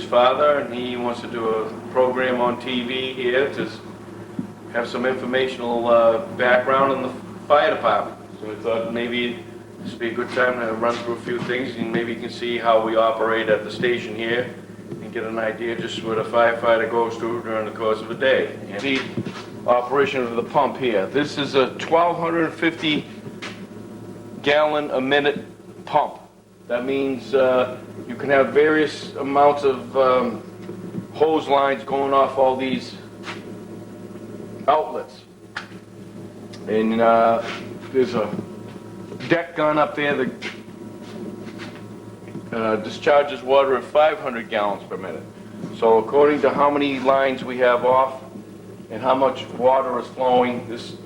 Father, and he wants to do a program on TV here to have some informational background in the fire department. So I thought maybe this would be a good time to run through a few things, and maybe you can see how we operate at the station here and get an idea just what a firefighter goes through during the course of a day. And the operation of the pump here. This is a 1,250 gallon a minute pump. That means you can have various amounts of hose lines going off all these outlets. And there's a deck gun up there that discharges water at 500 gallons per minute. So according to how many lines we have off and how much water is flowing, this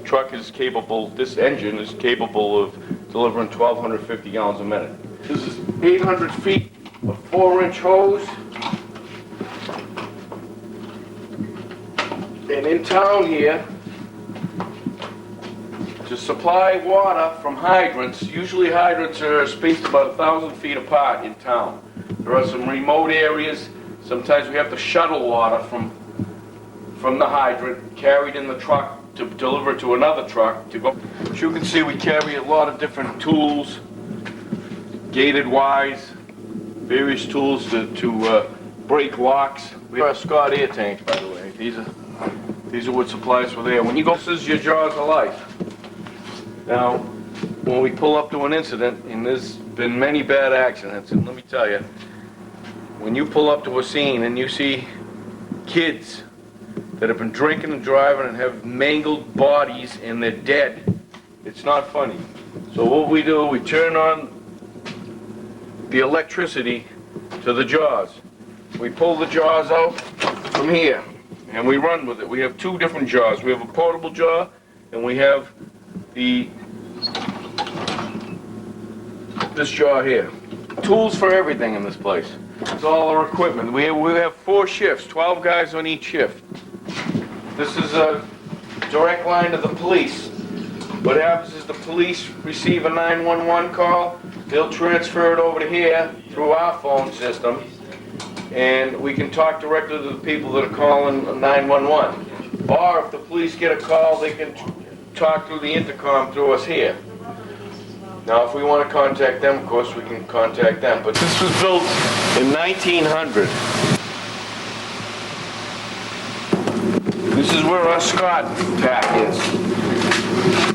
truck is capable, this engine is capable of delivering 1,250 gallons a minute. This is 800 feet of 4-inch hose. And in town here, to supply water from hydrants, usually hydrants are spaced about 1,000 feet apart in town. There are some remote areas, sometimes we have to shuttle water from the hydrant, carried in the truck to deliver to another truck to go. As you can see, we carry a lot of different tools, gated wires, various tools to break locks. We have Scott air tanks, by the way. These are what supplies for there. When you go, this is your jaws of life. Now, when we pull up to an incident, and there's been many bad accidents, and let me tell you, when you pull up to a scene and you see kids that have been drinking and driving and have mangled bodies and they're dead, it's not funny. So what we do, we turn on the electricity to the jaws. We pull the jaws out from here and we run with it. We have two different jaws. We have a portable jaw and we have this jaw here. Tools for everything in this place. It's all our equipment. We have 4 shifts, 12 guys on each shift. This is a direct line to the police. What happens is the police receive a 911 call. they'll transfer it over to here through our phone system, and we can talk directly to the people that are calling 911. Or if the police get a call, they can talk through the intercom through us here. Now, if we want to contact them, of course, we can contact them. But this was built in 1900. This is where our Scott pack is.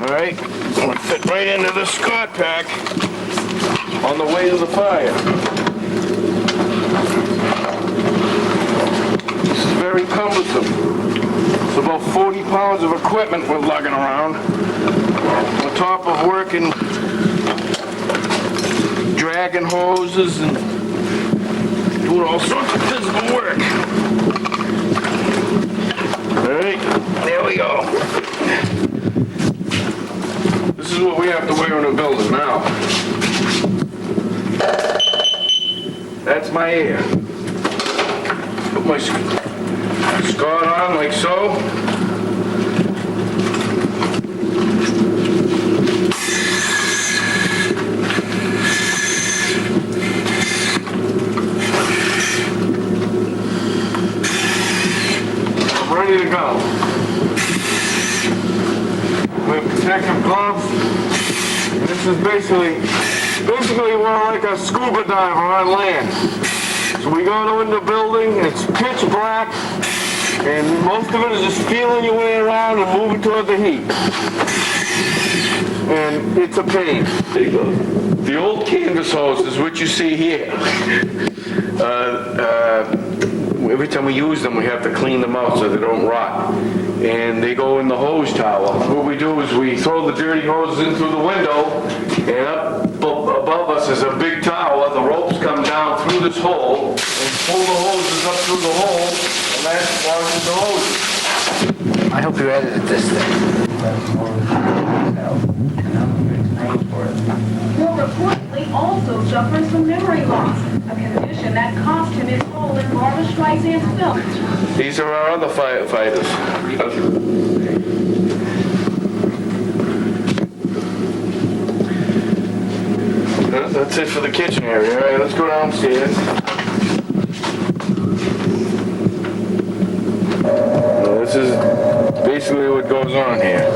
All right? I'm going to fit right into the Scott pack on the way to the fire. This is very cumbersome. It's about 40 pounds of equipment we're lugging around. On top of working, dragging hoses and doing all sorts of physical work. All right, there we go. This is what we have to wear in the building now. That's my air. Put my Scott on like so. I'm ready to go. We have protective gloves. And this is basically we're like a scuba diver on land. So we go in the building, it's pitch black, and most of it is just feeling your way around and moving toward the heat. And it's a pain. There you go. The old canvas hose is what you see here. Every time we use them, we have to clean them out so they don't rot. And they go in the hose tower. What we do is we throw the dirty hoses in through the window, and up above us is a big tower. The ropes come down through this hole and pull the hoses up through the hole, and that washes the hoses. I hope you edited this thing. Who reportedly also suffers from memory loss, a condition that cost him his role in Barbra Streisand's film. These are our other firefighters. That's it for the kitchen area. All right, let's go downstairs. Now, this is basically what goes on here.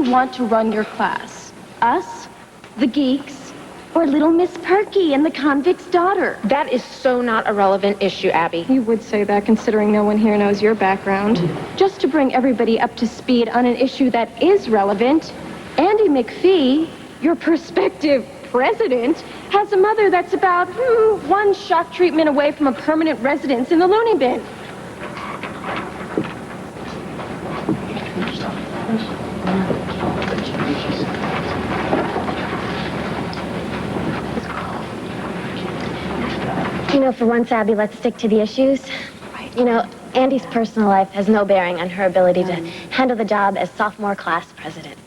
Want to run your class? Us? The geeks? Or little Miss Perky and the convict's daughter? That is so not a relevant issue, Abby. You would say that considering no one here knows your background. Just to bring everybody up to speed on an issue that is relevant, Andy McPhee, your prospective president, has a mother that's about one shock treatment away from a permanent residence in the loony bin. You know, for once, Abby, let's stick to the issues. Right. You know, Andy's personal life has no bearing on her ability to handle the job as sophomore class president.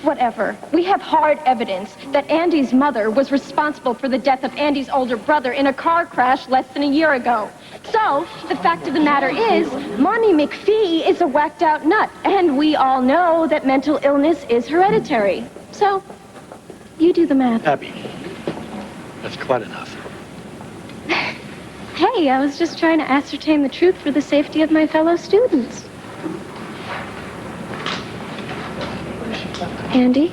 Whatever. We have hard evidence that Andy's mother was responsible for the death of Andy's older brother in a car crash less than a year ago. So, the fact of the matter is, Mommy McPhee is a whacked-out nut, and we all know that mental illness is hereditary. So, you do the math. Abby, that's quite enough. Hey, I was just trying to ascertain the truth for the safety of my fellow students. Andy?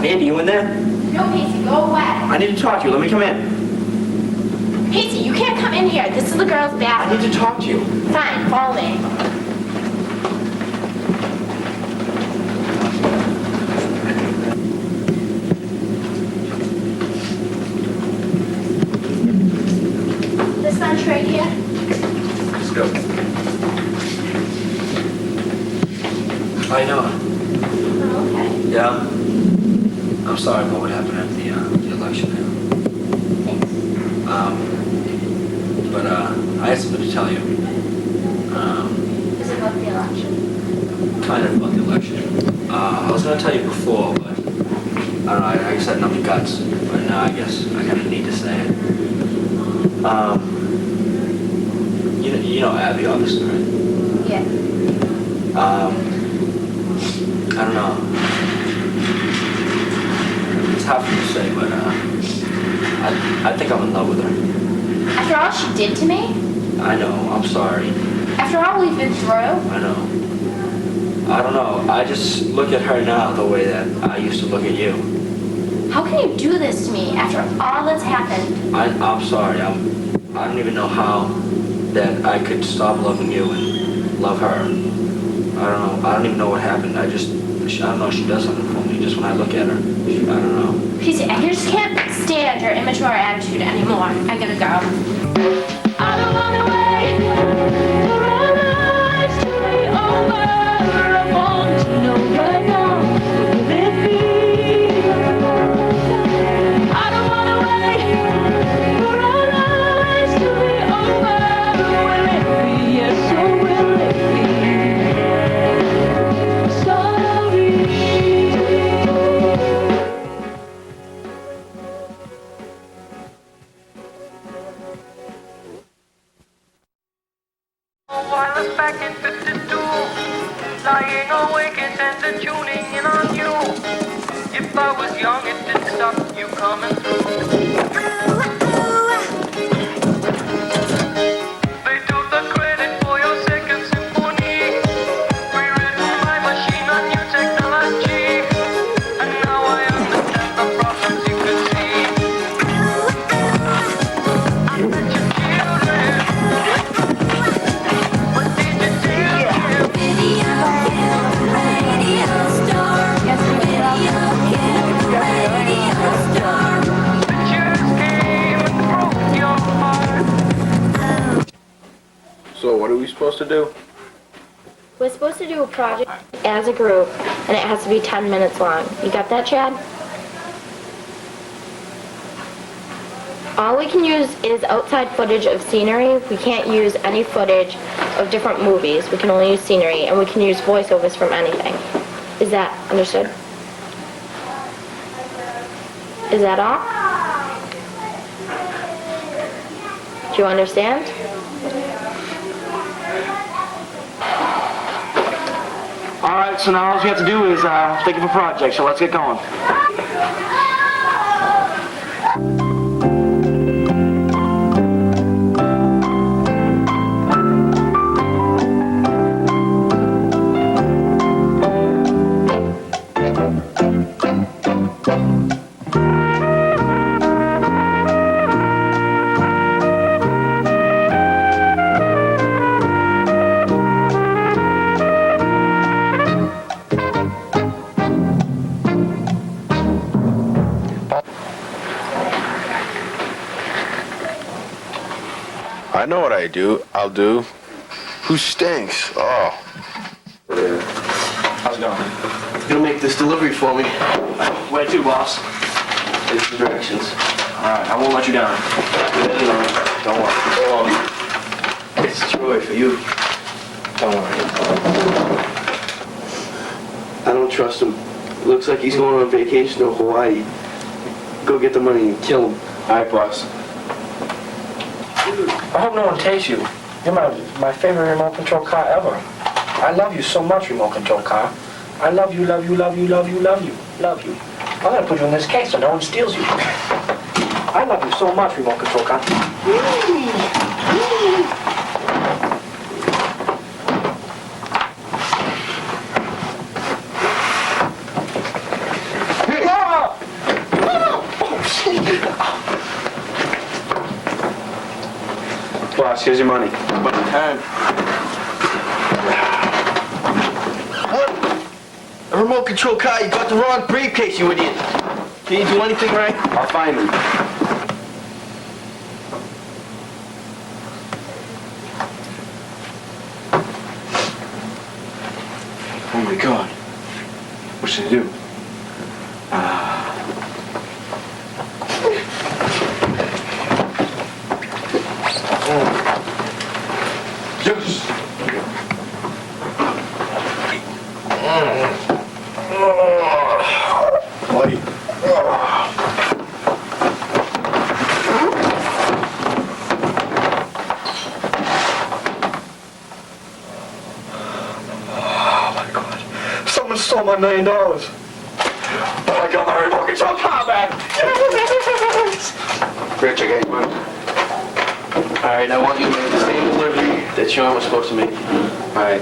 Andy, you in there? No, Pacey, go away. I need to talk to you. Let me come in. Pacey, you can't come in here. This is the girls' I bathroom. need to talk to you. Fine, follow me. This lunch right here. Let's go. How you doing? Oh, okay. Yeah? I'm sorry about what happened at the election there. But I had something to tell you. Is it about the election? Kind of about the election. I was going to tell you before, but I don't know, I guess I had enough guts. But now I guess I kind of need to say it. You know Abby, obviously, right? Yeah. I don't know. It's hard for me to say, but I think I'm in love with her. After all she did to me? I know, I'm sorry. After all we've been through? I know. I don't know. I just look at her now the way that I used to look at you. How can you do this to me after all that's happened? I'm sorry. I don't even know how that I could stop loving you and love her. I don't know. I don't even know what happened. I don't know. She does something for me just when I look at her. I don't know. Pacey, I just can't stand your immature attitude anymore. I gotta go. I don't wanna wait for our lives to be over. I want to know right now, will it be? I don't wanna wait for our lives to be over. Will it be yes or will it be? Sorry. I was back in 52, lying awake and tuning in on you. If I was young, it didn't stop you coming through. They took the credit for your second symphony, rewritten by machine on new technology. And now I understand the problems you could see. I bet you killed it. What did you do? Video star. Pictures came and broke your heart. So what are we supposed to do? We're supposed to do a project as a group, and it has to be 10 minutes long. You got that, Chad? All we can use is outside footage of scenery. We can't use any footage of different movies. We can only use scenery, and we can use voiceovers from anything. Is that understood? Is that all? Do you understand? All right, so now all you have to do is think of a project, so let's get going. I know what I'll do. Who stinks? Oh. How's it going? You gonna make this delivery for me? Where to, boss? Here's the directions. All right, I won't let you down. Don't worry. It's Troy for you. Don't worry. I don't trust him. Looks like he's going on vacation to Hawaii. Go get the money and kill him. All right, boss. I hope no one takes you. You're my favorite remote control car ever. I love you so much, remote control car. I love you, love you, love you, love you, love you, love you. I'm gonna put you in this case so no one steals you. I love you so much, remote control car. boss. Here's your money. About time. What? A remote control car. You got the wrong briefcase, you idiot. Can you do anything right? I'll find them. Oh my God. What should I do? Juice. Someone stole my $1 million. But I got my remote control car back. Rich, I got your money. All right, I want you to make the same delivery that Sean was supposed to make. All right.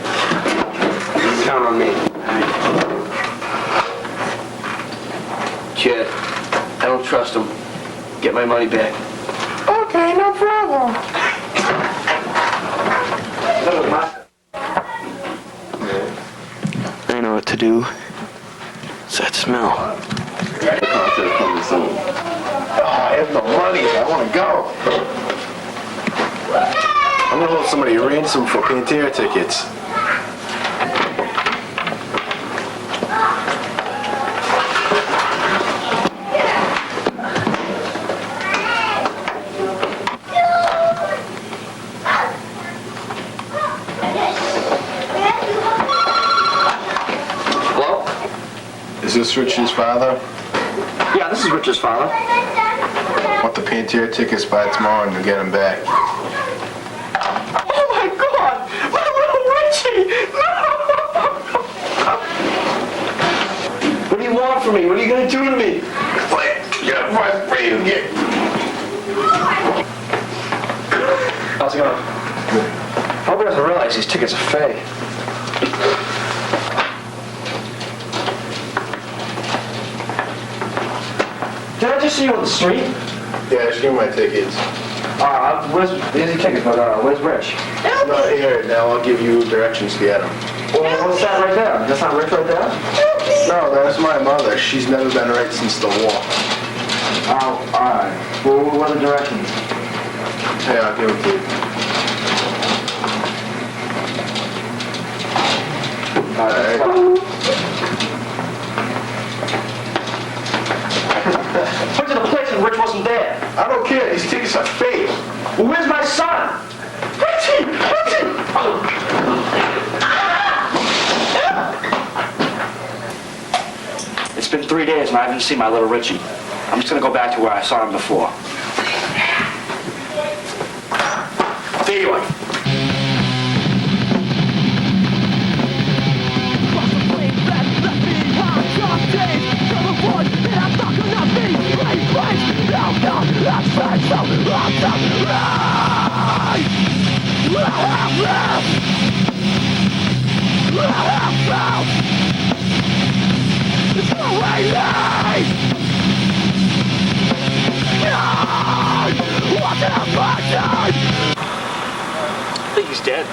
You can count on me. All right. Chad, I don't trust him. Get my money back. Okay, no problem. I know what to do. It's that smell. I have no money. I want to go. I'm gonna hold somebody ransom for Pantera tickets. Hello? Is this Richard's father? Yeah, this is Richard's father. I want the Pantera tickets by tomorrow and you'll get them back. Oh my God! My little Richie! No! What do you want from me? What are you gonna do to me? Get my free get. How's it going? I hope he doesn't realize these tickets are fake. Did I just see you on the street? Yeah, just give me my tickets. Here's your tickets, but where's Rich? Not here. Now I'll give you directions to get them. Well, what's that right there? That's not Rich right there? No, that's my mother. She's never been right since the war. Oh, alright. Well, what are the directions? Hey, I'll give them to you. Alright. Went to the place and Rich wasn't there. I don't care. These tickets are fake. Well, where's my son? Richie! Richie! It's been 3 days and I haven't seen my little Richie. I'm just gonna go back to where I saw him before. There you are. I think he's dead.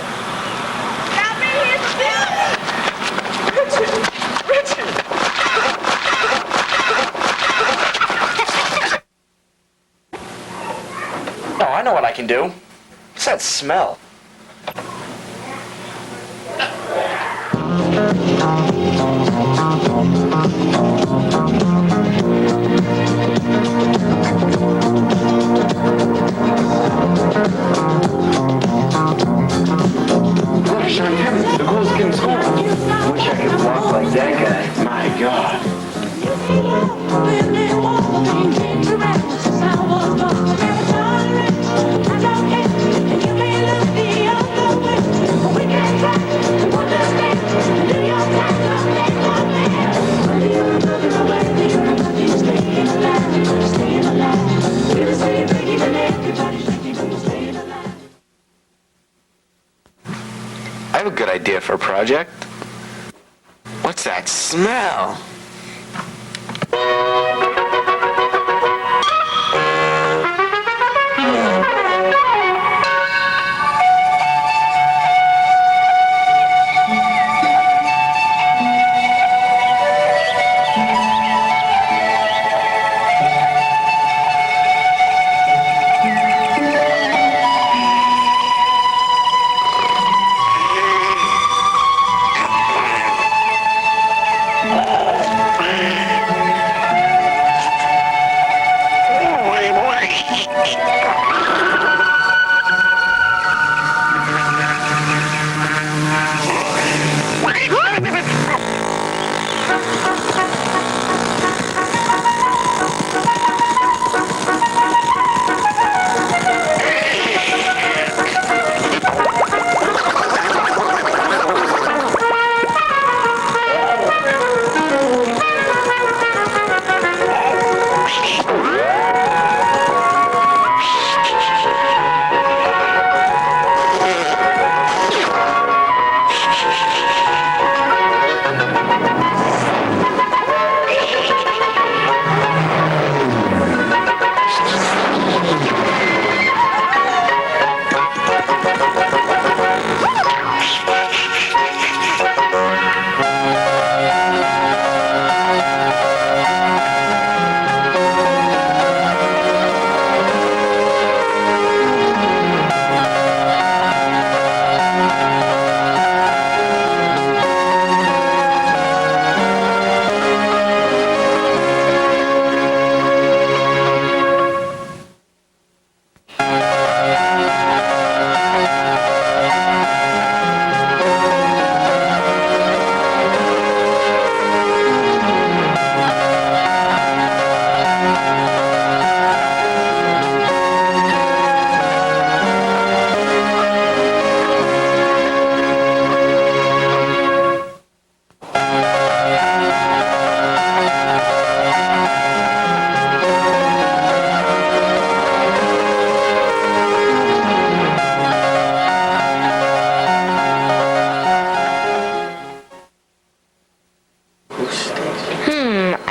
Oh, I know what I can do. It's that smell. Gosh, I'm having the closest in school. Wish I could walk like that guy. My God. I have a good idea for a project. What's that smell?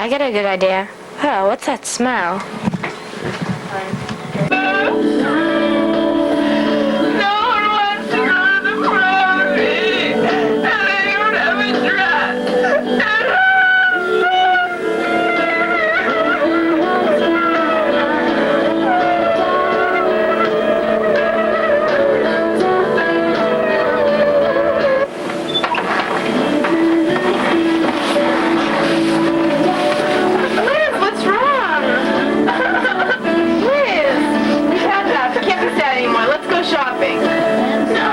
I got a good idea. Oh, what's that smell? Shopping. No,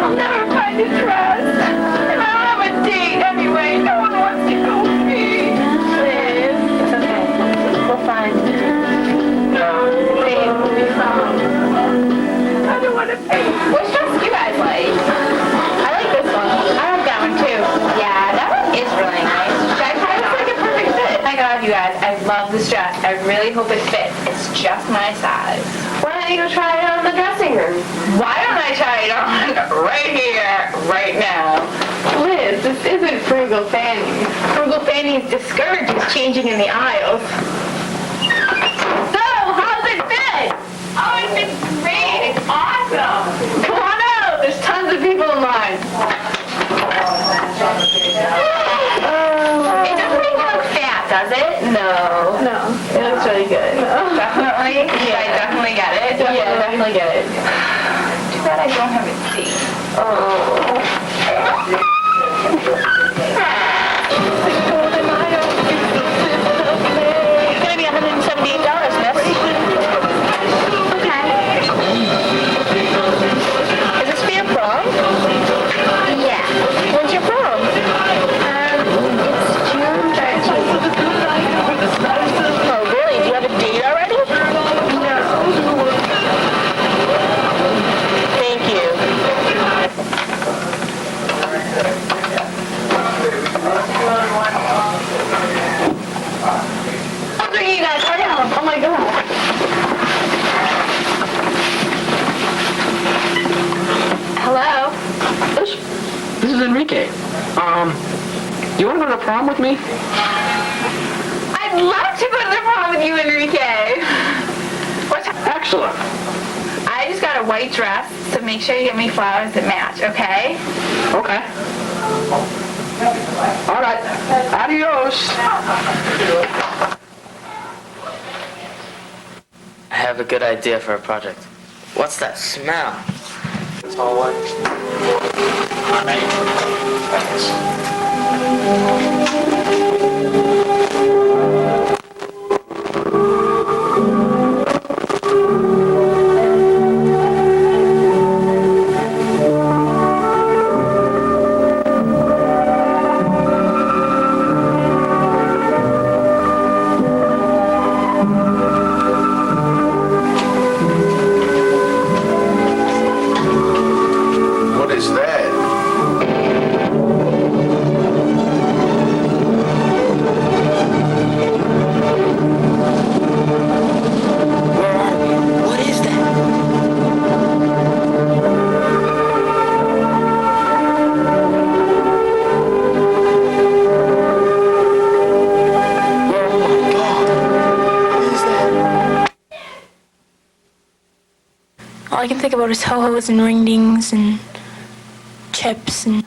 I'll never find a dress. And I don't have a date anyway. No one wants to go with me. Liz, it's okay. We'll find. No, babe, we'll be found. I don't want to pay. Which dress do you guys like? I like this one. I like that one too. Yeah, that one is really nice. Should I try this? Like a perfect fit. Oh my God, you guys, I love this dress. I really hope it fits. It's just my size. Why don't you go try it on in the dressing room? Why don't I try it on right here, right now? Liz, this isn't Frugal Fanny. Frugal Fanny's discourages changing in the aisles. So, how's it fit? Oh, it fits great. It's awesome. Come on out. There's tons of people in line. It doesn't make me look fat, does it? No. No. It looks really good. No. Definitely? Yeah, I definitely get it. Yeah, definitely get it. Too bad I don't have a date. Oh. It's gonna be $178, miss. Okay. Is this for your prom? Yeah. When's your prom? It's June 13th. Oh, really? Do you have a date already? No. Thank you. I'm bringing you guys. Hurry up. Oh my God. Hello? This is Enrique. You want to go to the prom with me? I'd love to go to the prom with you, Enrique. Excellent. I just got a white dress, so make sure you get me flowers that match, okay? Okay. All right. Adios. I have a good idea for a project. What's that smell? Tall one. All right. What is that? What is that? All I can think about is ho-hos and ring-dings and chips and...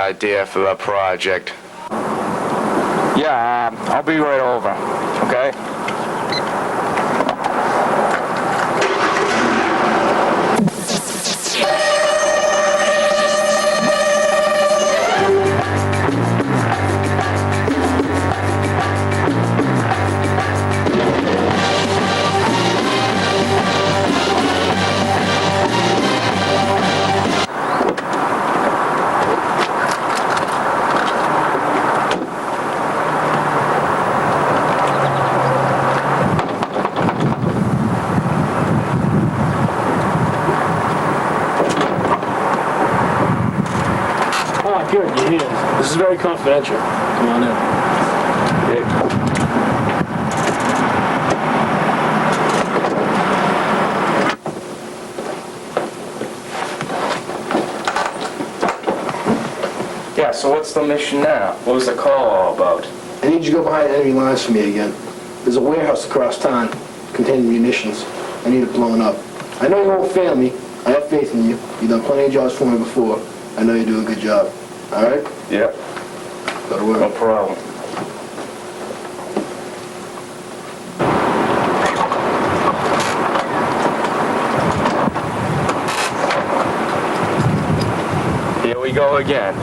idea for the project. Yeah, I'll be right over, okay? Good, you're here. This is very confidential. Come on in. Yeah, so what's the mission now? What was the call all about? I need you to go behind enemy lines for me again. There's a warehouse across town containing munitions. I need it blown up. I know you won't fail me. I have faith in you. You've done plenty of jobs for me before. I know you do a good job. All right? Yep. Go to work. No problem. Here we go again.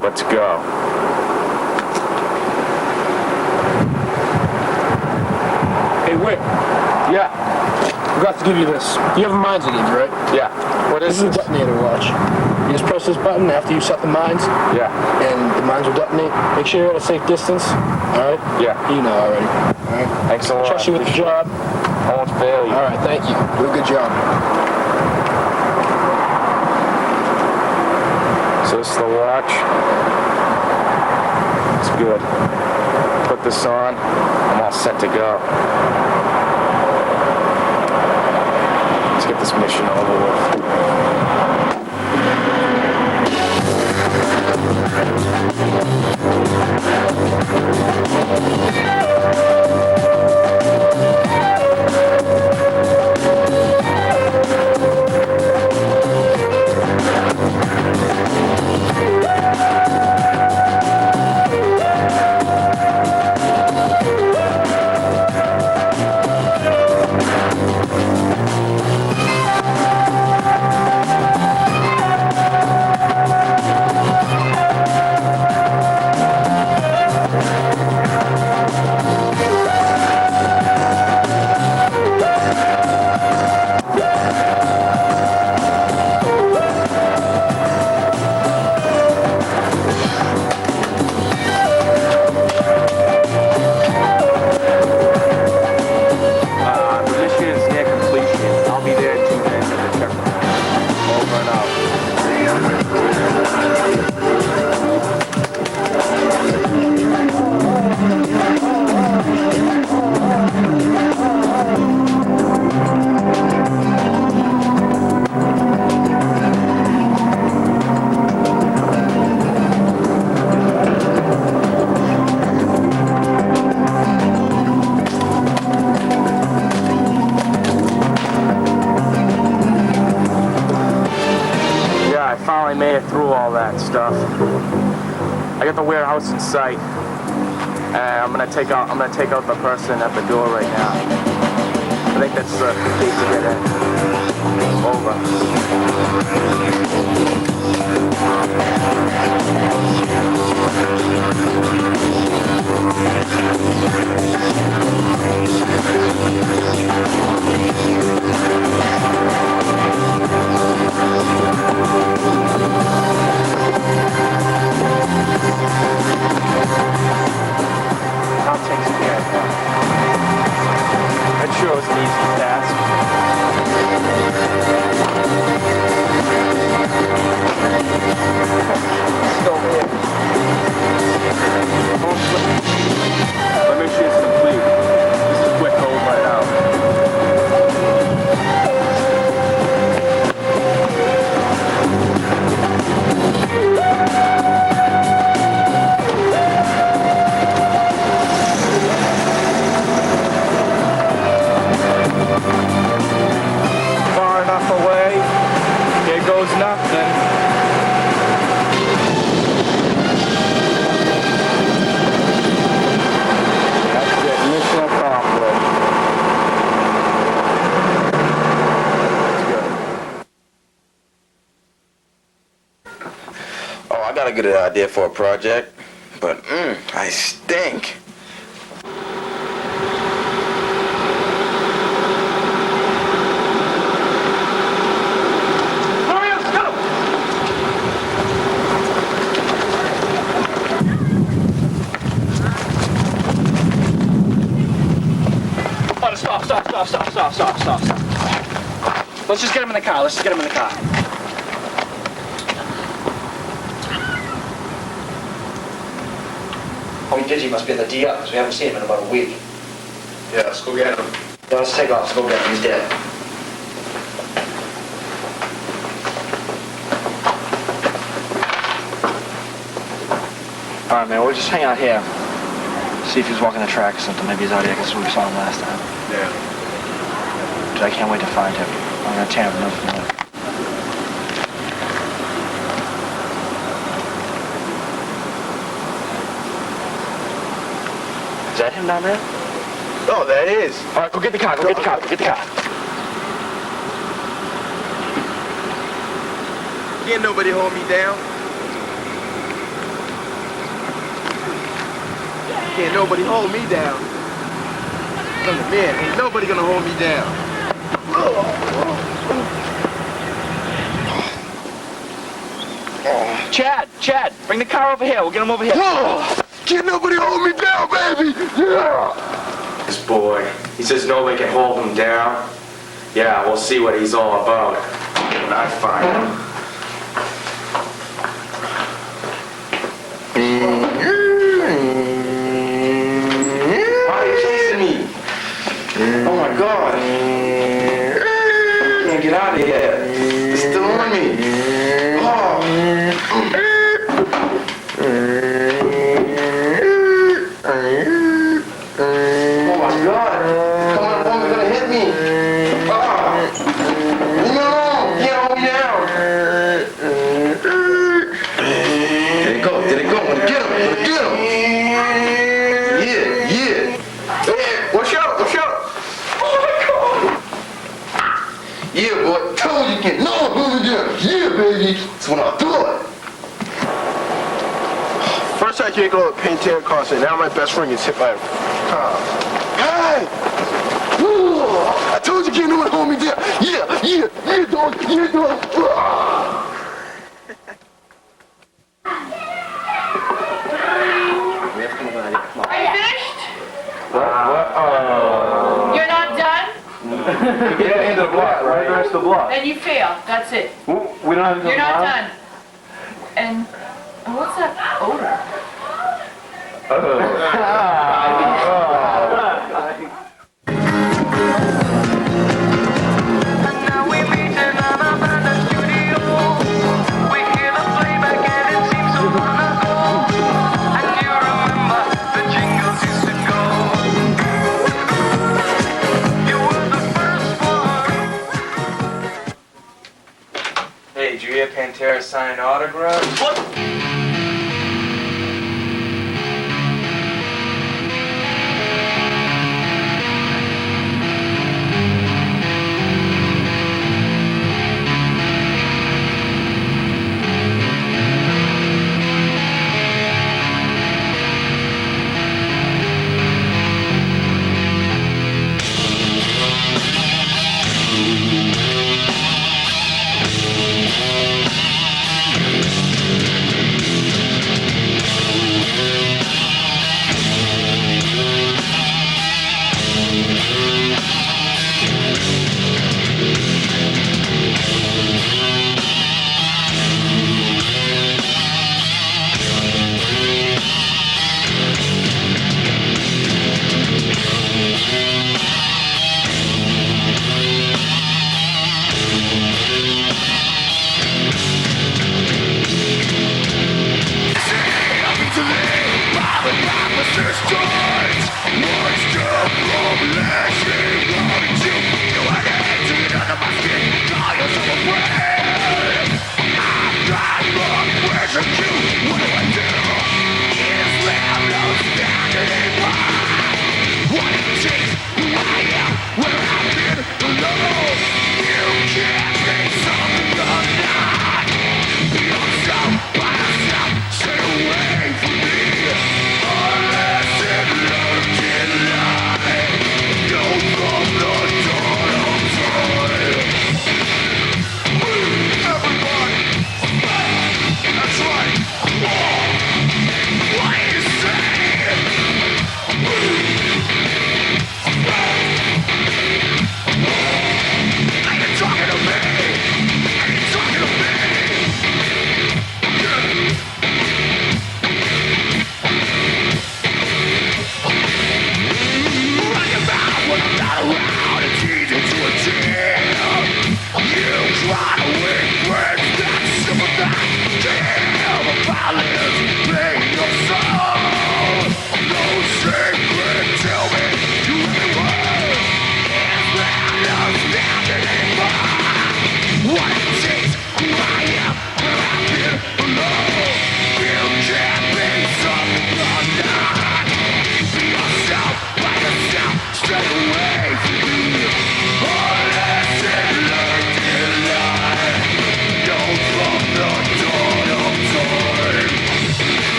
Let's go. Hey, Wick. Yeah. Forgot to give you this. You have a mines again, right? Yeah. What is this? This is a detonator watch. You just press this button after you set the mines. Yeah. And the mines will detonate. Make sure you're at a safe distance. All right? Yeah. You know already. All right? Thanks a lot. Trust you with the job. I won't fail you. All right, thank you. Do a good job. So this is the watch. It's good. Put this on. I'm all set to go. Let's get this mission over with. that stuff. I got the warehouse in sight. I'm gonna take out the person at the door right now. I think that's the gate to get in. Over. I'll take some care of that. I'm sure it was an easy task. Still here. Let me see it's complete. Just a quick hold right out. Far enough away, here goes nothing. That's it, mission accomplished. Let's go. Oh, I got a good idea for a project, but I stink. Stop. Let's just get him in the car. Homie Digi must be in the DL because we haven't seen him in about a week. Yeah, let's go get him. Yeah, let's take off. Let's go get him. He's dead. All right, man. We'll just hang out here. See if he's walking the track or something. Maybe he's out here because we saw him last time. Yeah. Dude, I can't wait to find him. I'm gonna tear him up from there. Is that him down there? Oh, that is. All right, go get the car. Can't nobody hold me down. Can't nobody hold me down. Man, ain't nobody gonna hold me down. Chad, bring the car over here. We'll get him over here. Can't nobody hold me down, baby. Yeah. This boy, he says nobody can hold him down. Yeah, we'll see what he's all about when I find him. Why are you chasing me? Oh my God. I can't get out of here. It's still on me. Oh my God. Come on, woman, gonna hit me. No, get on me down. There it go. Get him. Yeah. Hey, watch out. Oh my God. Yeah, boy, told you get no moving down. Yeah, baby. That's what I thought. First I can't go to Pantera concert. Now my best friend gets hit by a car. Hey! Ooh, I told you can't nobody hold me down. Yeah, dog. Are you finished? Uh-oh. You're not done? Get the end of the block, right? The rest of the block. Then you fail. That's it. We don't have to. You're not done. And what's that odor? Hey, did you hear Pantera sign autographs? What?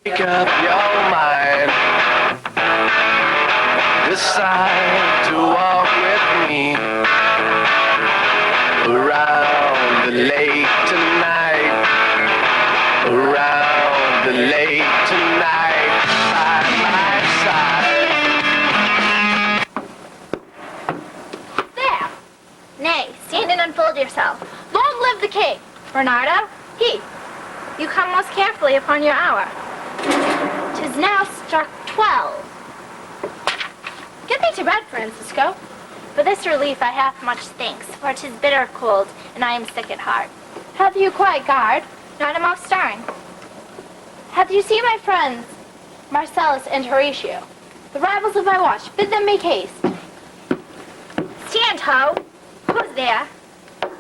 Make up your mind. Decide to walk with me around the lake tonight. Around the lake tonight. Side by side. There! Nay, stand and unfold yourself. Long live the king! Bernardo, he. You come most carefully upon your hour. 'Tis now struck 12. Get thee to bed, Francisco. For this relief I have much thanks, for 'tis bitter cold, and I am sick at heart. Have you quiet guard? Not a mouse stirring. Have you seen my friends, Marcellus and Horatio, the rivals of my watch? Bid them make haste. Stand, ho! Who's there?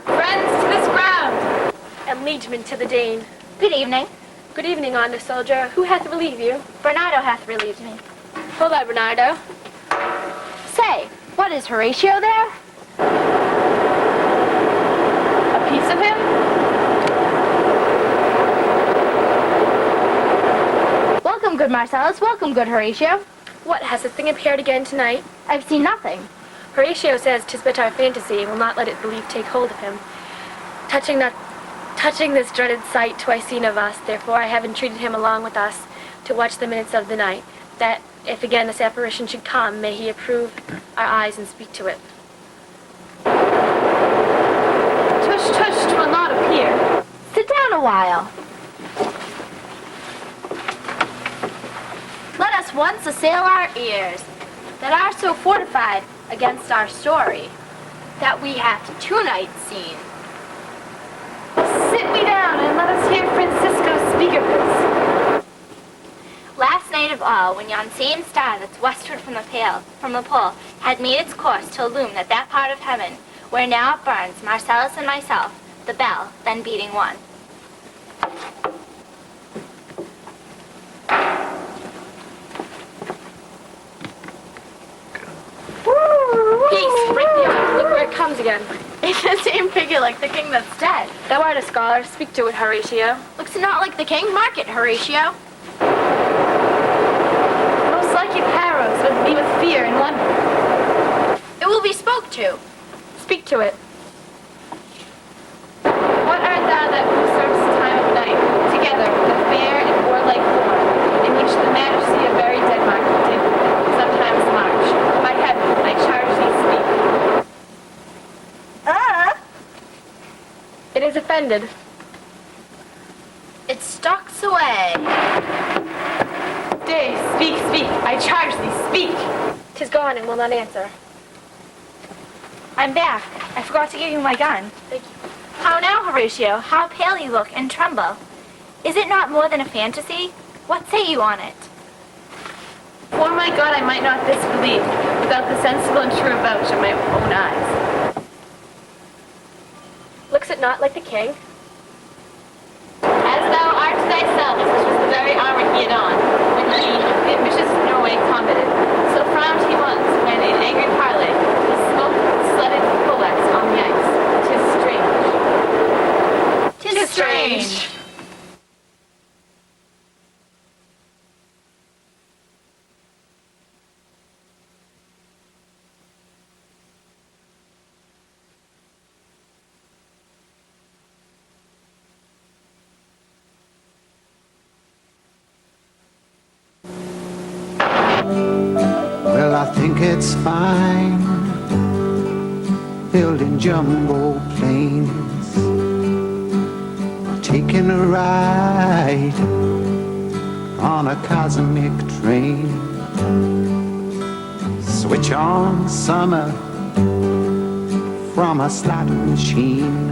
Friends to this ground, and liegemen to the Dane. Good evening. Good evening, honest soldier. Who hath relieved you? Bernardo hath relieved me. Hold on, Bernardo. Say, what is Horatio there? A piece of him? Welcome, good Marcellus. Welcome, good Horatio. What, has the thing appeared again tonight? I've seen nothing. Horatio says 'tis but our fantasy and will not let it believe take hold of him. Touching this dreaded sight twice seen of us, therefore I have entreated him along with us to watch the minutes of the night, that if again this apparition should come, may he approve our eyes and speak to it. Tush, tush, 'twill not appear. Sit down a while. Let us once assail our ears, that are so fortified against our story, that we have 2 nights seen. Sit we down and let us hear Francisco speak of this. Last night of all, when yon same star that's westward from the pole had made its course to illume that part of heaven where now it burns, Marcellus and myself, the bell then beating 1. Peace, break the arm. Look where it comes again. It's the same figure like the king that's dead. Thou art a scholar. Speak to it, Horatio. Looks not like the king. Mark it, Horatio. Most like it harrows with me with fear and wonder. It will be spoke to. Speak to it. What art thou that usurps time of night, together with a fair and warlike form, in which the majesty of very Denmark did sometimes march? By heaven, I charge thee speak. It is offended. It stalks away. Stay, speak, speak. I charge thee, speak. 'Tis gone and will not answer. I'm back. I forgot to give you my gun. Thank you. How now, Horatio? How pale you look and tremble. Is it not more than a fantasy? What say you on it? For my God, I might not disbelieve, without the sensible and true vouch of my own eyes. Looks it not like the king? As thou art thyself, such was the very armor he had on, when he, the ambitious Norway, combated. So frowned he once, when in angry parley, he smote sledded bullets on the ice. 'Tis strange. 'Tis strange. Well, I think it's fine, building jumbo planes, taking a ride on a cosmic train. Switch on summer from a slot machine.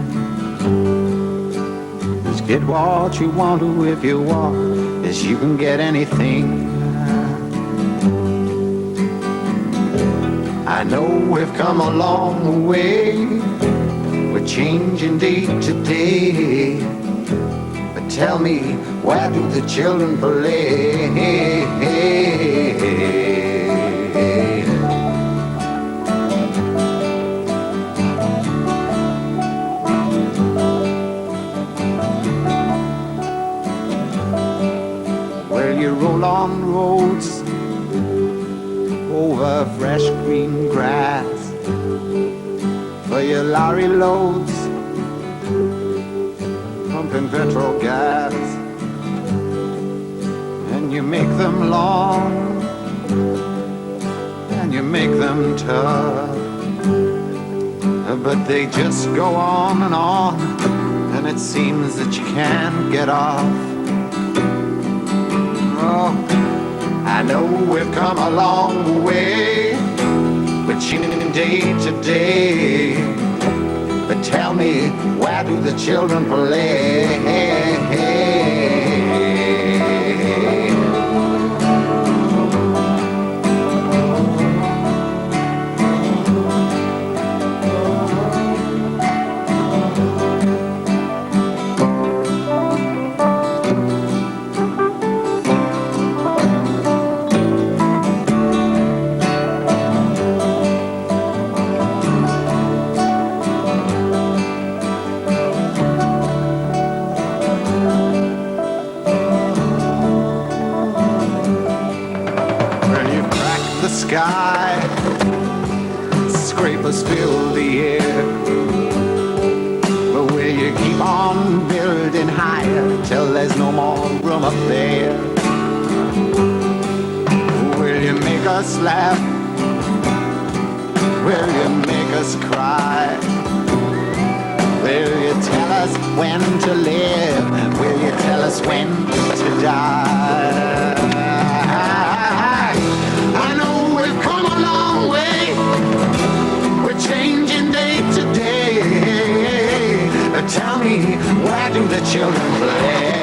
Just get what you want to if you want, as you can get anything. I know we've come a long way, we're changing day to day, but tell me, where do the children play? Well, you roll on roads over fresh green grass for your lorry loads, pumping petrol gas, and you make them long and you make them tough, but they just go on, and it seems that you can't get off. Oh, I know we've come a long way, we're changing day to day, but tell me, where do the children play? sky. Scrapers fill the air. But will you keep on building higher till there's no more room up there? Will you make us laugh? Will you make us cry? Will you tell us when to live? Will you tell us when to die? I know we've come a long way. We're changing day to day. Tell me, where do the children play?